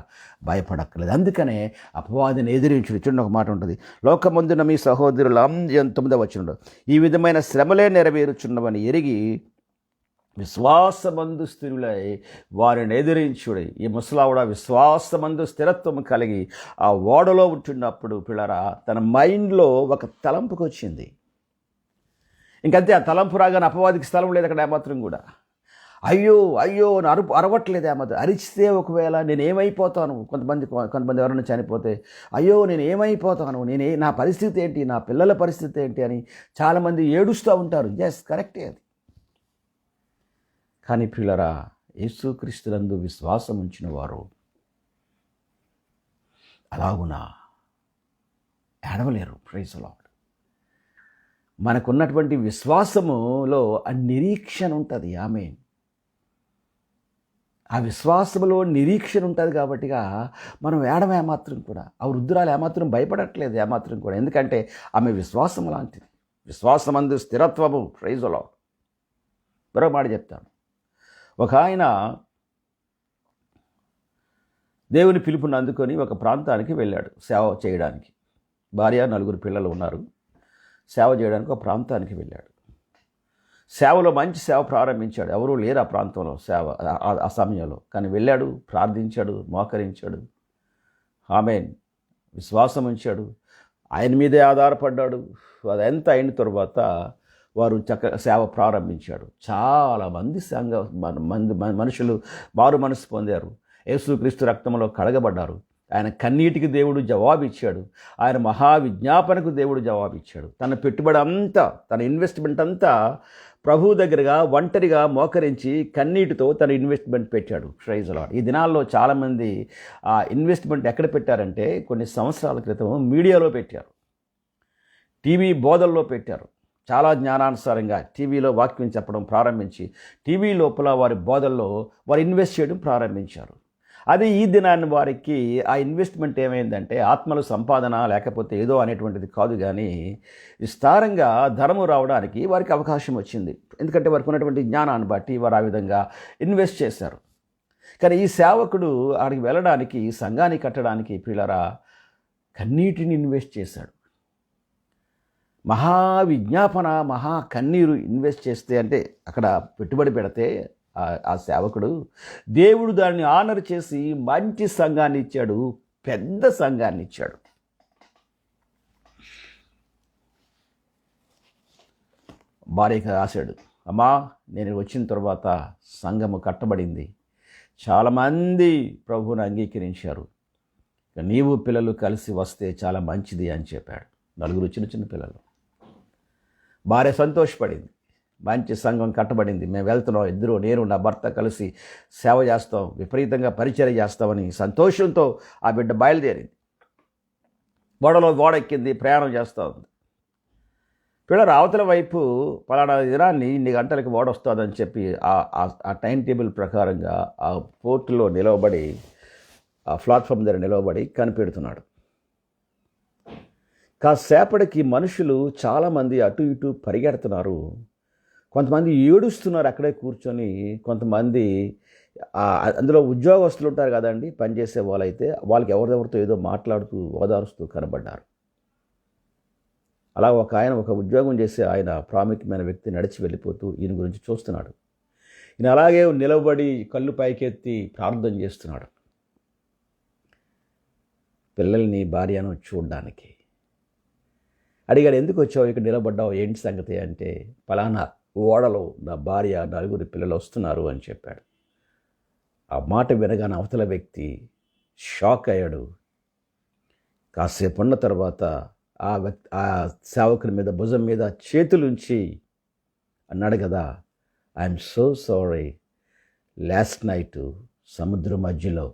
భయపడక్కర్లేదు. అందుకనే అపవాదిని ఎదిరించుడు. చూడండి, ఒక మాట ఉంటుంది, లోకమందున మీ సహోదరుల 9వ వచనంలో ఈ విధమైన శ్రమలే నెరవేరుచున్నవని ఎరిగి విశ్వాసమందు స్థిరులై వారిని ఎదిరించుడి. ఈ ముసలావిడ విశ్వాసమందు స్థిరత్వం కలిగి ఆ ఓడలో ఉంటున్నప్పుడు పిల్లరా తన మైండ్లో ఒక తలంపుకి వచ్చింది. ఇంకంతే, ఆ తలంపు రాగానే అపవాదికి స్థలం లేదు అక్కడ ఏమాత్రం కూడా. అయ్యో అయ్యో అని అరవట్లేదు ఏమాత్రం. అరిచితే ఒకవేళ నేనేమైపోతాను, కొంతమంది ఎవరైనా చనిపోతే అయ్యో నేను ఏమైపోతాను, నా పరిస్థితి ఏంటి, నా పిల్లల పరిస్థితి ఏంటి అని చాలామంది ఏడుస్తూ ఉంటారు. ఎస్, కరెక్టే అది. కానీ ప్రియులరా, యేసుక్రీస్తునందు విశ్వాసం ఉంచిన వారు అలాగునా ఏడవలేరు. Praise the Lord. మనకున్నటువంటి విశ్వాసములో ఆ నిరీక్షణ ఉంటుంది. ఆమేన్. ఆ విశ్వాసములో నిరీక్షణ ఉంటుంది కాబట్టిగా మనం ఏమాత్రం కూడా, ఆ వృద్ధురాలు ఏమాత్రం భయపడట్లేదు ఏమాత్రం కూడా. ఎందుకంటే ఆమె విశ్వాసం లాంటిది. విశ్వాసమందు స్థిరత్వము. Praise the Lord. మరో మాట చెప్తాను. ఒక ఆయన దేవుని పిలుపుని అందుకొని ఒక ప్రాంతానికి వెళ్ళాడు సేవ చేయడానికి. భార్య, 9 పిల్లలు ఉన్నారు. సేవ చేయడానికి ఒక ప్రాంతానికి వెళ్ళాడు. సేవలో మంచి సేవ ప్రారంభించాడు. ఎవరూ లేరు ఆ ప్రాంతంలో సేవ ఆ సమయంలో. కానీ వెళ్ళాడు, ప్రార్థించాడు, మోకరించాడు. ఆమేన్. విశ్వాసం ఉంచాడు, ఆయన మీదే ఆధారపడ్డాడు. అదంతా అయిన తర్వాత వారు సేవ ప్రారంభించాడు. చాలామంది మనుషులు మారు మనసు పొందారు. యేసుక్రీస్తు రక్తంలో కడగబడ్డారు. ఆయన కన్నీటికి దేవుడు జవాబిచ్చాడు. ఆయన మహావిజ్ఞాపనకు దేవుడు జవాబిచ్చాడు. తన పెట్టుబడి అంతా, తన ఇన్వెస్ట్మెంట్ అంతా ప్రభువు దగ్గరగా ఒంటరిగా మోకరించి కన్నీటితో తన ఇన్వెస్ట్మెంట్ పెట్టాడు. Praise the Lord. ఈ దినాల్లో చాలామంది ఆ ఇన్వెస్ట్మెంట్ ఎక్కడ పెట్టారంటే కొన్ని సంవత్సరాల క్రితం మీడియాలో పెట్టారు, టీవీ బోధల్లో పెట్టారు. చాలా జ్ఞానానుసారంగా టీవీలో వాక్యం చెప్పడం ప్రారంభించి టీవీ లోపల వారి బోధల్లో వారు ఇన్వెస్ట్ చేయడం ప్రారంభించారు. అది ఈ దినాన్ని వారికి ఆ ఇన్వెస్ట్మెంట్ ఏమైందంటే ఆత్మల సంపాదన లేకపోతే ఏదో అనేటువంటిది కాదు, కానీ విస్తారంగా ధనము రావడానికి వారికి అవకాశం వచ్చింది. ఎందుకంటే వారికి ఉన్నటువంటి జ్ఞానాన్ని బట్టి వారు ఆ విధంగా ఇన్వెస్ట్ చేశారు. కానీ ఈ సేవకుడు ఆడికి వెళ్ళడానికి, సంఘాన్ని కట్టడానికి ప్రియులారా కన్నీటిని ఇన్వెస్ట్ చేశాడు. మహావిజ్ఞాపన, మహా కన్నీరు ఇన్వెస్ట్ చేస్తే, అంటే అక్కడ పెట్టుబడి పెడితే ఆ సేవకుడు దేవుడు దాన్ని ఆనర్ చేసి మంచి సంఘాన్ని ఇచ్చాడు, పెద్ద సంఘాన్ని ఇచ్చాడు. భార్యకి రాశాడు, అమ్మా నేను వచ్చిన తర్వాత సంఘము కట్టబడింది, చాలామంది ప్రభువుని అంగీకరించారు, నీవు పిల్లలు కలిసి వస్తే చాలా మంచిది అని చెప్పాడు. 9 చిన్న పిల్లలు. భార్య సంతోషపడింది. మంచి సంఘం కట్టబడింది, మేము వెళ్తున్నాం, ఇద్దరు నేను నా భర్త కలిసి సేవ చేస్తాం, విపరీతంగా పరిచర్య చేస్తామని సంతోషంతో ఆ బిడ్డ బయలుదేరింది. ఓడ ఎక్కింది, ప్రయాణం చేస్తూ ఉంది. పిల్లలు అవతల వైపు పలానా దినాన్ని ఇన్ని గంటలకి ఓడ వస్తుందని చెప్పి ఆ టైం టేబుల్ ప్రకారంగా ఆ పోర్టులో నిలవబడి, ఆ ప్లాట్ఫామ్ దగ్గర నిలవబడి కనిపెడుతున్నాడు. కాసేపటికి మనుషులు చాలామంది అటు ఇటు పరిగెడుతున్నారు. కొంతమంది ఏడుస్తున్నారు అక్కడే కూర్చొని. కొంతమంది అందులో ఉద్యోగస్తులు ఉంటారు కదండి, పనిచేసే వాళ్ళైతే వాళ్ళకి ఎవరెవరితో ఏదో మాట్లాడుతూ ఓదారుస్తూ కనబడ్డారు. అలా ఒక ఉద్యోగం చేసే ఆయన ప్రాముఖ్యమైన వ్యక్తి నడిచి వెళ్ళిపోతూ ఈయన గురించి చూస్తున్నాడు. ఈయన అలాగే నిలబడి కళ్ళు పైకెత్తి ప్రార్థన చేస్తున్నాడు, పిల్లల్ని భార్యను చూడడానికి. అడిగాడు, ఎందుకు వచ్చావు, ఇక్కడ నిలబడ్డావు, ఏంటి సంగతి అంటే, పలానా ఓడలో నా భార్య 9 పిల్లలు వస్తున్నారు అని చెప్పాడు. ఆ మాట వినగానే అవతల వ్యక్తి షాక్ అయ్యాడు. కాసేపు ఉన్న తర్వాత ఆ సేవకుని మీద భుజం మీద చేతులుంచి అన్నాడు కదా, I'm so sorry, last night సముద్రం మధ్యలో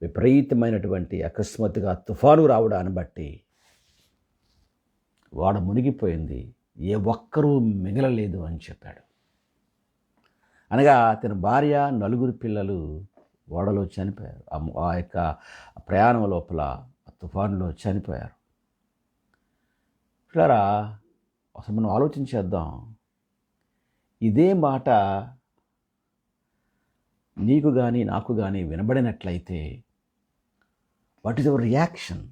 విపరీతమైనటువంటి అకస్మాత్తుగా తుఫాను రావడాన్ని బట్టి వాడ మునిగిపోయింది, ఏ ఒక్కరూ మిగలలేదు అని చెప్పాడు. అనగా అతని భార్య, 4 పిల్లలు ఓడలో చనిపోయారు. ఆ యొక్క ప్రయాణం లోపల తుఫానులో చనిపోయారు. ఇట్లారా అసలు మనం ఆలోచించేద్దాం. ఇదే మాట నీకు కానీ నాకు కానీ వినబడినట్లయితే వాట్ ఈజ్ అవర్ రియాక్షన్?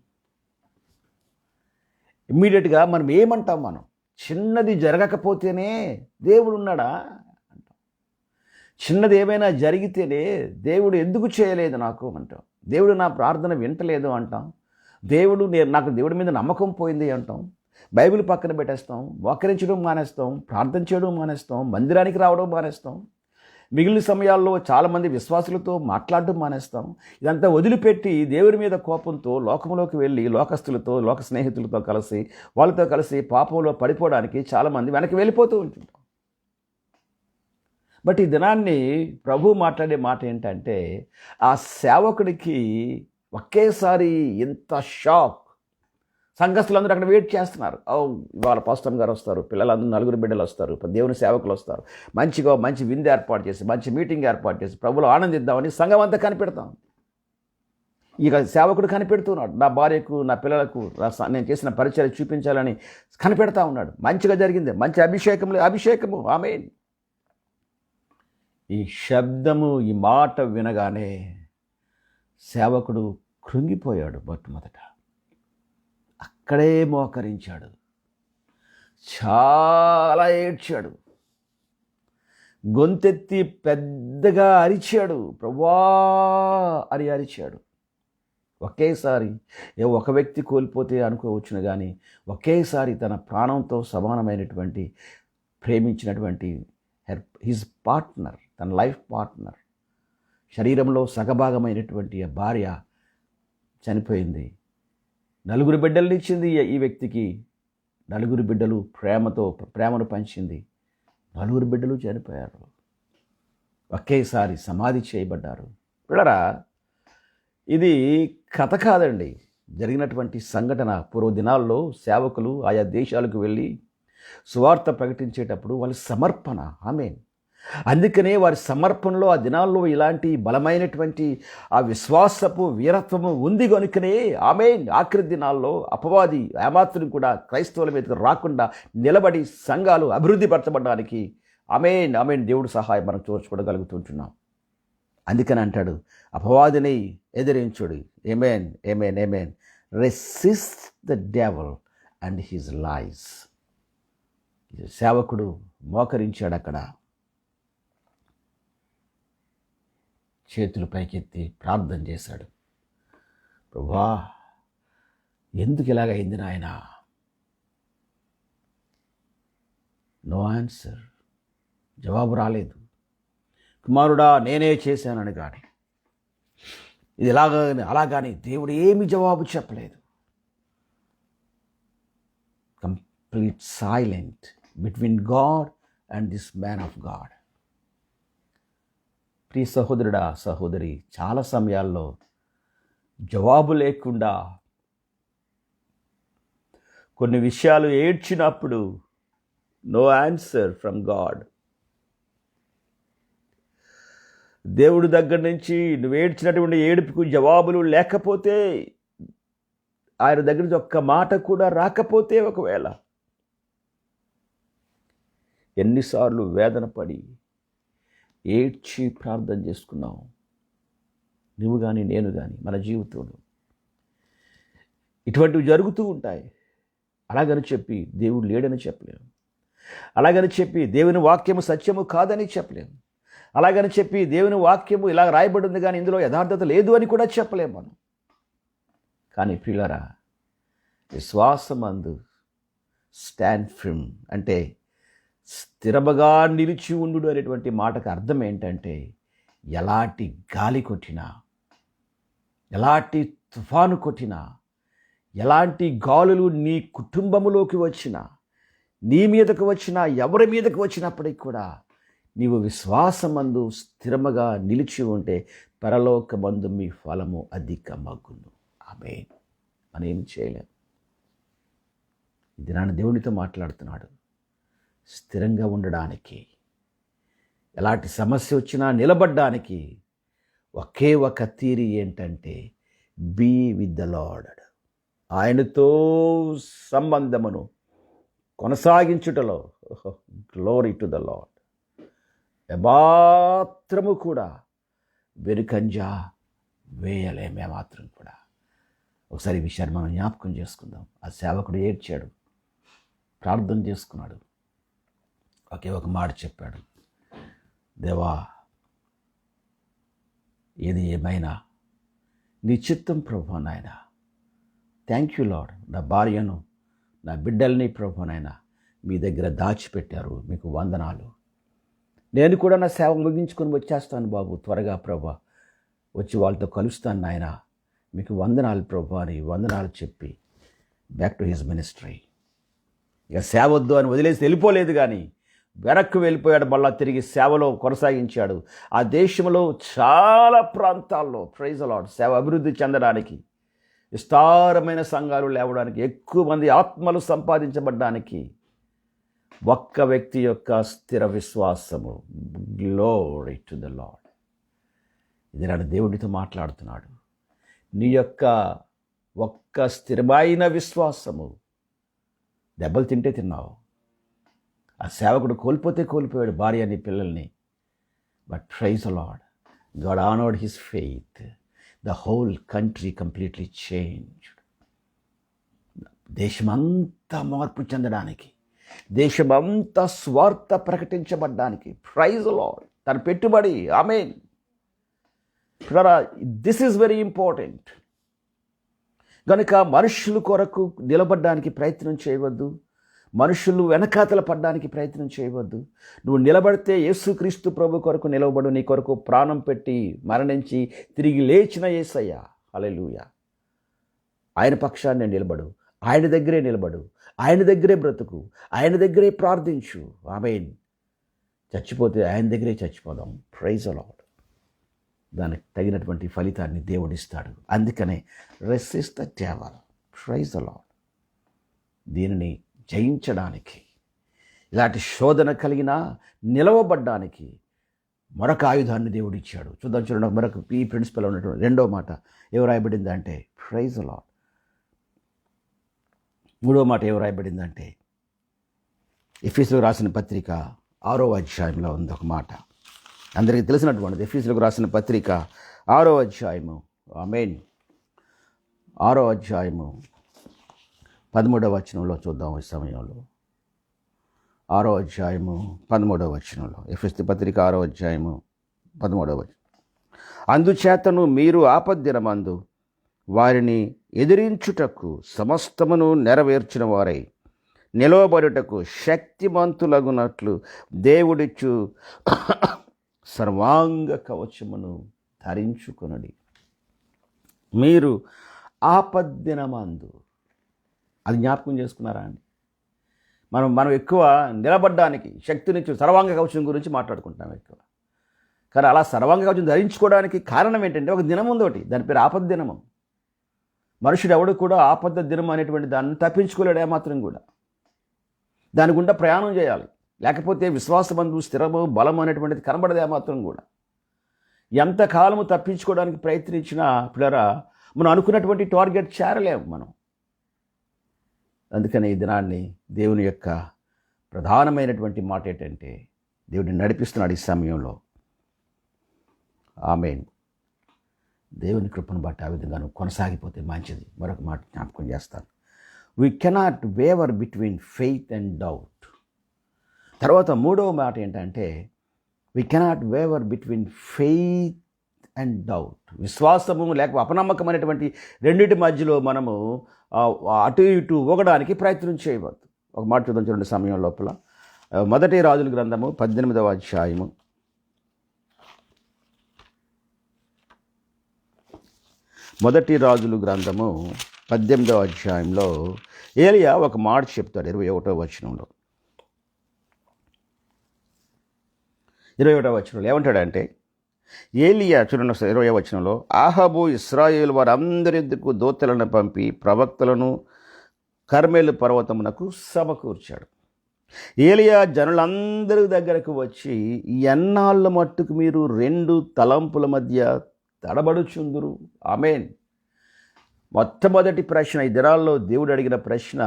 ఇమ్మీడియట్గా మనం ఏమంటాం? మనం చిన్నది జరగకపోతేనే దేవుడు ఉన్నాడా అంటాం. చిన్నది ఏమైనా జరిగితేనే దేవుడు ఎందుకు చేయలేదు నాకు అంటాం. దేవుడు నా ప్రార్థన వింటలేదు అంటాం. నాకు దేవుడి మీద నమ్మకం పోయింది అంటాం. బైబిల్ పక్కన పెట్టేస్తాం, మోకరించడం మానేస్తాం, ప్రార్థన చేయడం మానేస్తాం, మందిరానికి రావడం మానేస్తాం, మిగిలిన సమయాల్లో చాలామంది విశ్వాసులతో మాట్లాడడం మానేస్తాం. ఇదంతా వదిలిపెట్టి దేవుని మీద కోపంతో లోకంలోకి వెళ్ళి లోకస్తులతో, లోక స్నేహితులతో కలిసి, వాళ్ళతో కలిసి పాపంలో పడిపోవడానికి చాలామంది వెనక్కి వెళ్ళిపోతూ ఉంటుంటాం. బట్ ఈ దినాన్ని ప్రభు మాట్లాడే మాట ఏంటంటే, ఆ సేవకుడికి ఒకేసారి ఇంత షాక్. సంఘస్థులందరూ అక్కడ వెయిట్ చేస్తున్నారు. ఇవాళ పాస్టర్ గారు వస్తారు, పిల్లలందరూ 4 బిడ్డలు వస్తారు, దేవుని సేవకులు వస్తారు, మంచి విందు ఏర్పాటు చేసి, మంచి మీటింగ్ ఏర్పాటు చేసి ప్రభువులో ఆనందిద్దామని సంఘం అంతా కనిపెడతాం. ఇక సేవకుడు కనిపెడుతున్నాడు, నా భార్యకు, నా పిల్లలకు నేను చేసిన పరిచయం చూపించాలని కనిపెడతా ఉన్నాడు. మంచిగా జరిగింది, మంచి అభిషేకము ఆమేన్. ఈ శబ్దము, ఈ మాట వినగానే సేవకుడు కృంగిపోయాడు. మొట్టమొదట అక్కడే మోకరించాడు, చాలా ఏడ్చాడు, గొంతెత్తి పెద్దగా అరిచాడు, ప్రభువా అని అరిచాడు. ఒకేసారి ఒక వ్యక్తి కోల్పోతే అనుకోవచ్చును, కానీ ఒకేసారి తన ప్రాణంతో సమానమైనటువంటి ప్రేమించినటువంటి హిజ్ పార్ట్నర్, తన లైఫ్ పార్ట్నర్, శరీరంలో సగభాగమైనటువంటి ఆ భార్య చనిపోయింది. 4 బిడ్డలు ఇచ్చింది ఈ వ్యక్తికి. 4 బిడ్డలు ప్రేమను పంచింది. 4 బిడ్డలు చనిపోయారు, ఒకేసారి సమాధి చేయబడ్డారు. పిల్లరా, ఇది కథ కాదండి, జరిగినటువంటి సంఘటన. పూర్వ దినాల్లో సేవకులు ఆయా దేశాలకు వెళ్ళి సువార్త ప్రకటించేటప్పుడు వాళ్ళ సమర్పణ, ఆమేన్. అందుకనే వారి సమర్పణలో ఆ దినాల్లో ఇలాంటి బలమైనటువంటి ఆ విశ్వాసపు వీరత్వము ఉంది కనుకనే ఆమేన్, ఆఖరి దినాల్లో అపవాది ఏమాత్రం కూడా క్రైస్తవుల మీదకి రాకుండా నిలబడి సంఘాలు అభివృద్ధి పరచబడడానికి ఆమేన్ దేవుడు సహాయం మనం చూసుకోగలుగుతుంటున్నాం. అందుకని అంటాడు, అపవాదిని ఎదిరించుడు. Amen resist the devil and his lies. సేవకుడు మోకరించాడు, అక్కడ చేతులు పైకెత్తి ప్రార్థన చేశాడు. ప్రభువా, ఎందుకు ఇలాగైంది నాయనా? నో ఆన్సర్, జవాబు రాలేదు. కుమారుడా, నేనే చేశానని కానీ, ఇది అలాగాని దేవుడు ఏమి జవాబు చెప్పలేదు. Complete silent between God and this man of God. ప్రియ సహోదరుడా, సహోదరి, చాలా సమయాల్లో జవాబు లేకుండా కొన్ని విషయాలు ఏడ్చినప్పుడు నో ఆన్సర్ ఫ్రమ్ గాడ్. దేవుడి దగ్గర నుంచి నువ్వు ఏడ్చినటువంటి ఏడుపుకు జవాబులు లేకపోతే, ఆయన దగ్గర నుంచి ఒక్క మాట కూడా రాకపోతే, ఒకవేళ ఎన్నిసార్లు వేదన పడి ఏడ్చి ప్రార్థన చేసుకున్నావు నువ్వు కానీ నేను కానీ. మన జీవితంలో ఇటువంటివి జరుగుతూ ఉంటాయి. అలాగని చెప్పి దేవుడు లేడని చెప్పలేము, అలాగని చెప్పి దేవుని వాక్యము సత్యము కాదని చెప్పలేము, అలాగని చెప్పి దేవుని వాక్యము ఇలా రాయబడింది కానీ ఇందులో యథార్థత లేదు అని కూడా చెప్పలేము మనం. కానీ ప్రియులారా, విశ్వాసమందు స్టాండ్ ఫిర్మ్ అంటే స్థిరముగా నిలిచి ఉండు అనేటువంటి మాటకు అర్థం ఏంటంటే, ఎలాంటి గాలి కొట్టినా, ఎలాంటి తుఫాను కొట్టినా, ఎలాంటి గాలులు నీ కుటుంబములోకి వచ్చినా, నీ మీదకు వచ్చినా, ఎవరి మీదకు వచ్చినప్పటికి కూడా నీవు విశ్వాసమందు స్థిరముగా నిలిచి ఉంటే పరలోకమందు మీ ఫలము అధికమగును. ఆమేన్. మనం ఏం చేయలేం. ఇది నాన్న దేవునితో మాట్లాడుతున్నాడు. స్థిరంగా ఉండడానికి, ఎలాంటి సమస్య వచ్చినా నిలబడ్డానికి ఒకే ఒక థియరీ ఏంటంటే బీ విత్ ద లార్డ్. ఆయనతో సంబంధమును కొనసాగించుటలో గ్లోరీ టు ద లార్డ్. ఏమాత్రము కూడా వెనుకంజా వేయలేమే మాత్రం కూడా. ఒకసారి ఈ విషయాన్ని మనం జ్ఞాపకం చేసుకుందాం. ఆ సేవకుడు ఏడ్చాడు, ప్రార్థన చేసుకున్నాడు, ఒకే ఒక మాట చెప్పాడు, దేవా ఏది ఏమైనా నీ చిత్తం ప్రభు నాయన. Thank you lord. నా భార్యను, నా బిడ్డల్ని ప్రభు నాయన మీ దగ్గర దాచిపెట్టారు, మీకు వందనాలు. నేను కూడా నా సేవ ముగించుకొని వచ్చేస్తాను బాబు, త్వరగా ప్రభా వచ్చి వాళ్ళతో కలుస్తాను నాయన, మీకు వందనాలు ప్రభు అని వందనాలు చెప్పి బ్యాక్ టు హిజ్ మినిస్ట్రీ. ఇక సేవ వద్దు అని వదిలేసి వెళ్ళిపోలేదు, కానీ వెనక్కి వెళ్ళిపోయాడు. మళ్ళా తిరిగి సేవలో కొనసాగించాడు. ఆ దేశంలో చాలా ప్రాంతాల్లో ప్రైజ్ ది లార్డ్ సేవ అభివృద్ధి చెందడానికి, విస్తారమైన సంఘాలు లేవడానికి, ఎక్కువ మంది ఆత్మలు సంపాదించబడ్డానికి ఒక్క వ్యక్తి యొక్క స్థిర విశ్వాసము. Glory to the lord. ఇది నాడు దేవుడితో మాట్లాడుతున్నాడు. నీ యొక్క ఒక్క స్థిరమైన విశ్వాసము దెబ్బలు తింటే తిన్నావు. ఆ సేవకుడు కోల్పోతే కోల్పోయాడు భార్యని, పిల్లల్ని. But praise the Lord, God honoured his faith. The whole country completely changed. దేశమంతా మార్పు చెందడానికి, దేశమంతా స్వార్థ ప్రకటించబడ్డానికి ప్రైజ్ ది లార్డ్ తన పెట్టుబడి. Amen. This is very important. కనుక మనుషుల కొరకు నిలబడడానికి ప్రయత్నం చేయవద్దు, మనుషులు వెనకాతల పడడానికి ప్రయత్నం చేయవద్దు. నువ్వు నిలబడితే యేసుక్రీస్తు ప్రభు కొరకు నిలబడు. నీ కొరకు ప్రాణం పెట్టి మరణించి తిరిగి లేచిన యేసయ్య, హల్లెలూయా, ఆయన పక్షాన్ని నిలబడు, ఆయన దగ్గరే నిలబడు, ఆయన దగ్గరే బ్రతుకు, ఆయన దగ్గరే ప్రార్థించు. ఆమేన్. చచ్చిపోతే ఆయన దగ్గరే చచ్చిపోదాం. Praise the lord. దానికి తగినటువంటి ఫలితాన్ని దేవుడిస్తాడు. అందుకనే resist the devil. Praise the Lord. దీనిని జయించడానికి, ఇలాంటి శోధన కలిగిన నిలవబడ్డానికి మరొక ఆయుధాన్ని దేవుడిచ్చాడు. చూడండి మరొక ఈ ప్రిన్సిపల్ ఉన్నటువంటి రెండో మాట ఏం రాయబడిందంటే ప్రైజ్ ది లార్డ్. మూడో మాట ఏం రాయబడిందంటే ఎఫెసీయులకు రాసిన పత్రిక 6వ అధ్యాయంలో ఉంది ఒక మాట, అందరికీ తెలిసినటువంటిది. ఎఫెసీయులకు రాసిన పత్రిక 6వ అధ్యాయము, ఆమేన్, 6వ అధ్యాయము 13వ వచనంలో చూద్దాం. ఈ సమయంలో 6వ అధ్యాయము 13వ వచనంలో, ఎఫెసీ పత్రిక 6వ అధ్యాయము 13వ వచనం. అందుచేతను మీరు ఆపద్దినమందు వారిని ఎదిరించుటకు సమస్తమును నెరవేర్చిన వారై నిలవబడుటకు శక్తిమంతులగునట్లు దేవుడిచ్చు సర్వాంగ కవచమును ధరించుకొనుడి. మీరు ఆపద్దినమందు, అది జ్ఞాపకం చేసుకున్నారా అండి? మనం ఎక్కువ నిలబడ్డానికి శక్తినిచ్చు సర్వాంగ కవచం గురించి మాట్లాడుకుంటున్నాం ఎక్కువ. కానీ అలా సర్వాంగ కవచం ధరించుకోవడానికి కారణం ఏంటంటే ఒక దినం ఉందోటి, దాని పేరు ఆపద్దినము. మనుషుడు ఎవడు కూడా ఆపద దినం అనేటువంటి దాన్ని తప్పించుకోలేడు ఏమాత్రం కూడా. దాని గుండా ప్రయాణం చేయాలి, లేకపోతే విశ్వాసబంధు స్థిరము బలం అనేటువంటిది కనబడదు ఏమాత్రం కూడా. ఎంతకాలము తప్పించుకోవడానికి ప్రయత్నించినా పిల్లరా మనం అనుకున్నటువంటి టార్గెట్ చేరలేము మనం. అందుకని ఈ దినాన్ని దేవుని యొక్క ప్రధానమైనటువంటి మాట ఏంటంటే దేవుడిని నడిపిస్తున్నాడు ఈ సమయంలో. ఆమేన్. దేవుని కృపను బట్టి ఆ విధంగా నువ్వు కొనసాగిపోతే మంచిది. మరొక మాట జ్ఞాపకం చేస్తాను. We cannot waiver between faith and doubt. తర్వాత మూడవ మాట ఏంటంటే we cannot waiver between faith and doubt. విశ్వాసము లేక అపనమ్మకం అనేటువంటి రెండింటి మధ్యలో మనము అటు ఇటు ఊగడానికి ప్రయత్నం చేయవద్దు. ఒక మాట చూద్దాం చూడండి సమయం లోపల. మొదటి రాజుల గ్రంథము 18వ అధ్యాయము, మొదటి రాజుల గ్రంథము 18వ అధ్యాయంలో ఏలియా ఒక మాట చెప్తాడు 21వ వచనంలో. 21వ వచనంలో ఏమంటాడంటే, ఏలియా చూడండి 20వ వచనంలో, ఆహాబు ఇశ్రాయేలు వారందరి ఎద్దుకు దూతలను పంపి ప్రవక్తలను కర్మేలు పర్వతమునకు సమకూర్చాడు. ఏలియా జనులందరి దగ్గరకు వచ్చి, ఎన్నాళ్ళ మట్టుకు మీరు 2 తలంపుల మధ్య తడబడుచుందురు? ఆమేన్. మొట్టమొదటి ప్రశ్న ఈ దినాల్లో దేవుడు అడిగిన ప్రశ్న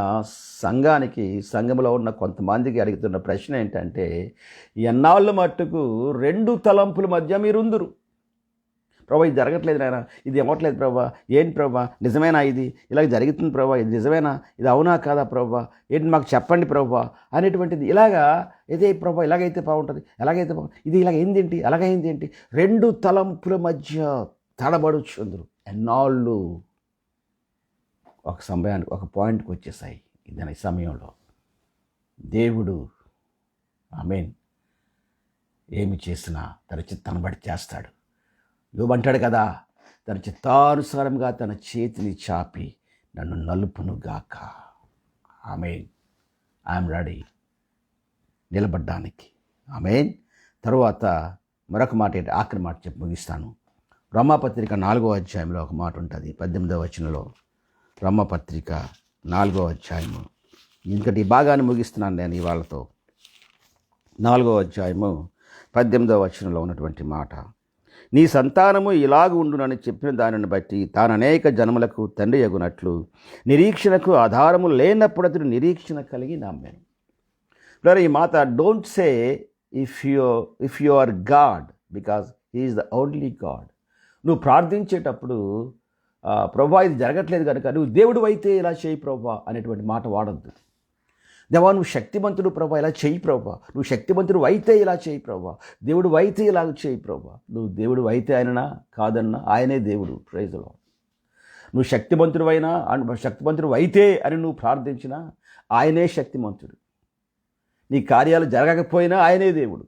సంఘంలో ఉన్న కొంతమందికి అడుగుతున్న ప్రశ్న ఏంటంటే, ఎన్నాళ్ళ మట్టుకు 2 తలంపుల మధ్య మీరుందురు? ప్రభా ఇది జరగట్లేదు నాయన, ఇది అవ్వట్లేదు ప్రభా, ఏంటి ప్రభా, నిజమేనా ఇది, ఇలాగ జరుగుతుంది ప్రభా, ఇది నిజమేనా, ఇది అవునా కాదా ప్రభా, ఏంటి మాకు చెప్పండి ప్రభా అనేటువంటిది. ఇలాగా ఇదే ప్రభా, ఇలాగైతే బాగుంటుంది, ఎలాగైతే బాగుంటుంది, ఇది ఇలాగైందేంటి, అలాగైంది ఏంటి, 2 తలంపుల మధ్య తడబడుచుందురు. ఎన్నాళ్ళు ఒక సమయానికి ఒక పాయింట్కి వచ్చేసాయి. ఈ సమయంలో దేవుడు ఆమేన్ ఏమి చేసినా తన చిత్తాన్ని బట్టి చేస్తాడు. యోబు అంటాడు కదా, తన చిత్తానుసారంగా తన చేతిని చాపి నన్ను నలుపును గాక. ఆమేన్. ఐఎమ్ రెడీ నిలబడ్డానికి. ఆమేన్. తరువాత మరొక మాట ఏంటి, ఆఖరి మాట చెప్పి ముగిస్తాను. రోమాపత్రిక 4వ అధ్యాయంలో ఒక మాట ఉంటుంది 18వ వచనంలో. రోమాపత్రిక 4వ అధ్యాయము, ఇంకటి భాగాన్ని ముగిస్తున్నాను నేను ఇవాళతో. 4వ అధ్యాయము 18వ వచనంలో ఉన్నటువంటి మాట, నీ సంతానము ఇలాగ ఉండునని చెప్పిన దానిని బట్టి తాను అనేక జన్మలకు తండ్రి అగునట్లు నిరీక్షణకు ఆధారము లేనప్పుడు అతడు నిరీక్షణ కలిగి నమ్మాను. ఈ మాట don't say if you are God, because he is the only God. నువ్వు ప్రార్థించేటప్పుడు ప్రభా ఇది జరగట్లేదు కనుక నువ్వు దేవుడు అయితే ఇలా చేయి ప్రభా అనేటువంటి మాట వాడద్దు. దేవా నువ్వు శక్తిమంతుడు ప్రభా, ఇలా చేయి ప్రభా, నువ్వు శక్తిమంతుడు అయితే ఇలా చేయి ప్రభా, దేవుడు అయితే ఇలాగ చేయి ప్రభా. నువ్వు దేవుడు అయితే ఆయననా కాదన్నా ఆయనే దేవుడు. Praise the Lord. నువ్వు శక్తిమంతుడు అయితే అని నువ్వు ప్రార్థించినా ఆయనే శక్తిమంతుడు. నీ కార్యాలు జరగకపోయినా ఆయనే దేవుడు.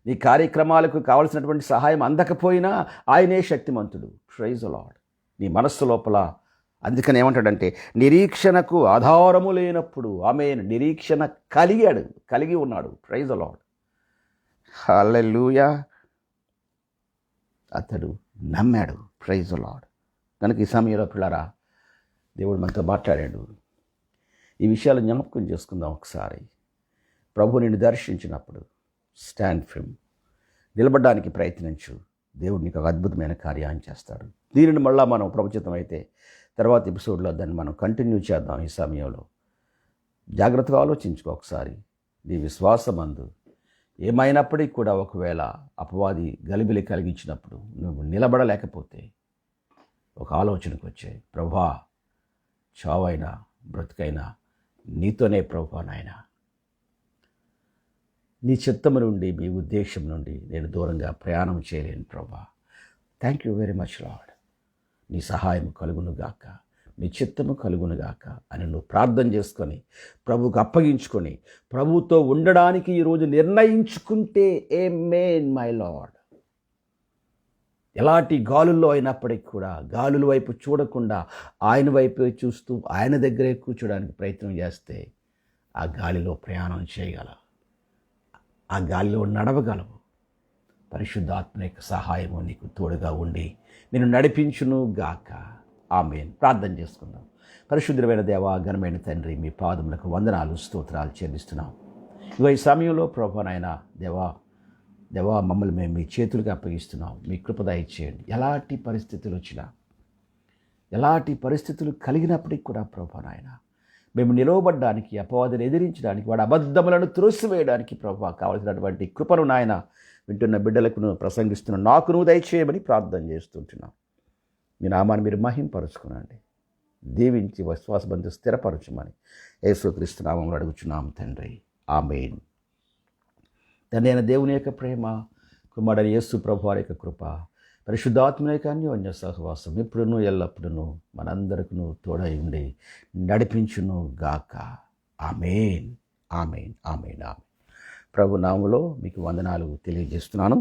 నీ కార్యక్రమాలకు కావలసినటువంటి సహాయం అందకపోయినా ఆయనే శక్తిమంతుడు. Praise the Lord. నీ మనస్సు లోపల అందుకని ఏమంటాడంటే, నిరీక్షణకు ఆధారము లేనప్పుడు ఆమేన్ నిరీక్షణ కలిగి ఉన్నాడు. Praise the Lord. హల్లెలూయా. అతడు నమ్మాడు. Praise the Lord. కనుక ఈ సమయంలో పిల్లరా దేవుడు మనతో మాట్లాడాడు. ఈ విషయాలు జ్ఞాపకం చేసుకుందాం ఒకసారి. ప్రభు నిన్ను దర్శించినప్పుడు స్టాండ్ ఫిర్మ్, నిలబడడానికి ప్రయత్నించు. దేవుడు నీకు ఒక అద్భుతమైన కార్యాన్ని చేస్తాడు. దీనిని మళ్ళీ మనం ప్రవచితం అయితే తర్వాత ఎపిసోడ్లో దాన్ని మనం కంటిన్యూ చేద్దాం. ఈ సమయంలో జాగ్రత్తగా ఆలోచించుకో ఒకసారి. నీ విశ్వాసమందు ఏమైనప్పటికీ కూడా ఒకవేళ అపవాది గలిబిలి కలిగించినప్పుడు నువ్వు నిలబడలేకపోతే ఒక ఆలోచనకు వచ్చే, ప్రభా చావైనా బ్రతుకైనా నీతోనే ప్రభా నాయన, నీ చిత్తము నుండి మీ ఉద్దేశం నుండి నేను దూరంగా ప్రయాణం చేయలేను ప్రభా. Thank you very much lord. నీ సహాయం కలుగునుగాక, నీ చిత్తము కలుగునుగాక అని నువ్వు ప్రార్థన చేసుకొని ప్రభువుకు అప్పగించుకొని ప్రభువుతో ఉండడానికి ఈరోజు నిర్ణయించుకుంటే ఆమేన్ మై లార్డ్. ఎలాంటి గాలుల్లో అయినప్పటికీ కూడా గాలుల వైపు చూడకుండా ఆయన వైపే చూస్తూ ఆయన దగ్గరే కూర్చోడానికి ప్రయత్నం చేస్తే ఆ గాలిలో ప్రయాణం చేయగలవు, ఆ గాలిలో నడవగలవు. పరిశుద్ధాత్మ యొక్క సహాయము నీకు తోడుగా ఉండి నేను నడిపించును గాక. ఆమేన్. ప్రార్థన చేసుకుందాం. పరిశుద్ధమైన దేవా, ఘనమైన తండ్రి, మీ పాదములకు వందనాలు స్తోత్రాలు చెల్లిస్తున్నాం. ఈ సమయంలో ప్రభు నాయన దేవా మమ్మల్ని మేము మీ చేతులకు అప్పగిస్తున్నాం. మీ కృప దయచేయండి. ఎలాంటి పరిస్థితులు వచ్చినా, ఎలాంటి పరిస్థితులు కలిగినప్పటికీ కూడా ప్రభు నాయన మేము నిలవబడ్డానికి, అపవాదిని ఎదిరించడానికి, వాడి అబద్ధములను త్రోసివేయడానికి ప్రభు కావలసినటువంటి కృపను నాయన వింటున్న బిడ్డలకు నువ్వు ప్రసంగిస్తున్న నాకు నువ్వు దయచేయమని ప్రార్థన చేస్తుంటున్నాం. మీ నామాన్ని మీరు మహింపరుచుకునండి, దీవించి విశ్వాసబంధు స్థిరపరచుమని యేసుక్రీస్తు నామములో అడుగుచున్నాం తండ్రి. ఆమేన్. తండ్రి అయిన దేవుని యొక్క ప్రేమ, కుమారుడైన యేసు ప్రభు వారి యొక్క కృప, పరిశుద్ధాత్మ యొక్క అన్యోన్య సహవాసం ఎప్పుడునూ ఎల్లప్పుడూ మనందరికీ తోడై ఉండి నడిపించును గాక. ఆమేన్. ఆమేన్. ఆమేన్. ఆమేన్. ప్రభు నామములో మీకు వందనాలు తెలియజేస్తున్నాను.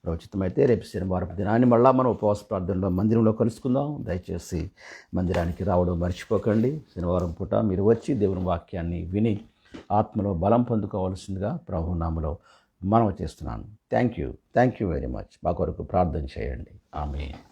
ప్రవచితమైతే రేపు శనివారం దినాన్ని మళ్ళా మనం ఉపవాస ప్రార్థనలో మందిరంలో కలుసుకుందాం. దయచేసి మందిరానికి రావడం మర్చిపోకండి. శనివారం పూట మీరు వచ్చి దేవుని వాక్యాన్ని విని ఆత్మలో బలం పొందుకోవాల్సిందిగా ప్రభు నామములో మనవి చేస్తున్నాను. Thank you very much. మా కొరకు ప్రార్థన చేయండి. ఆమేన్.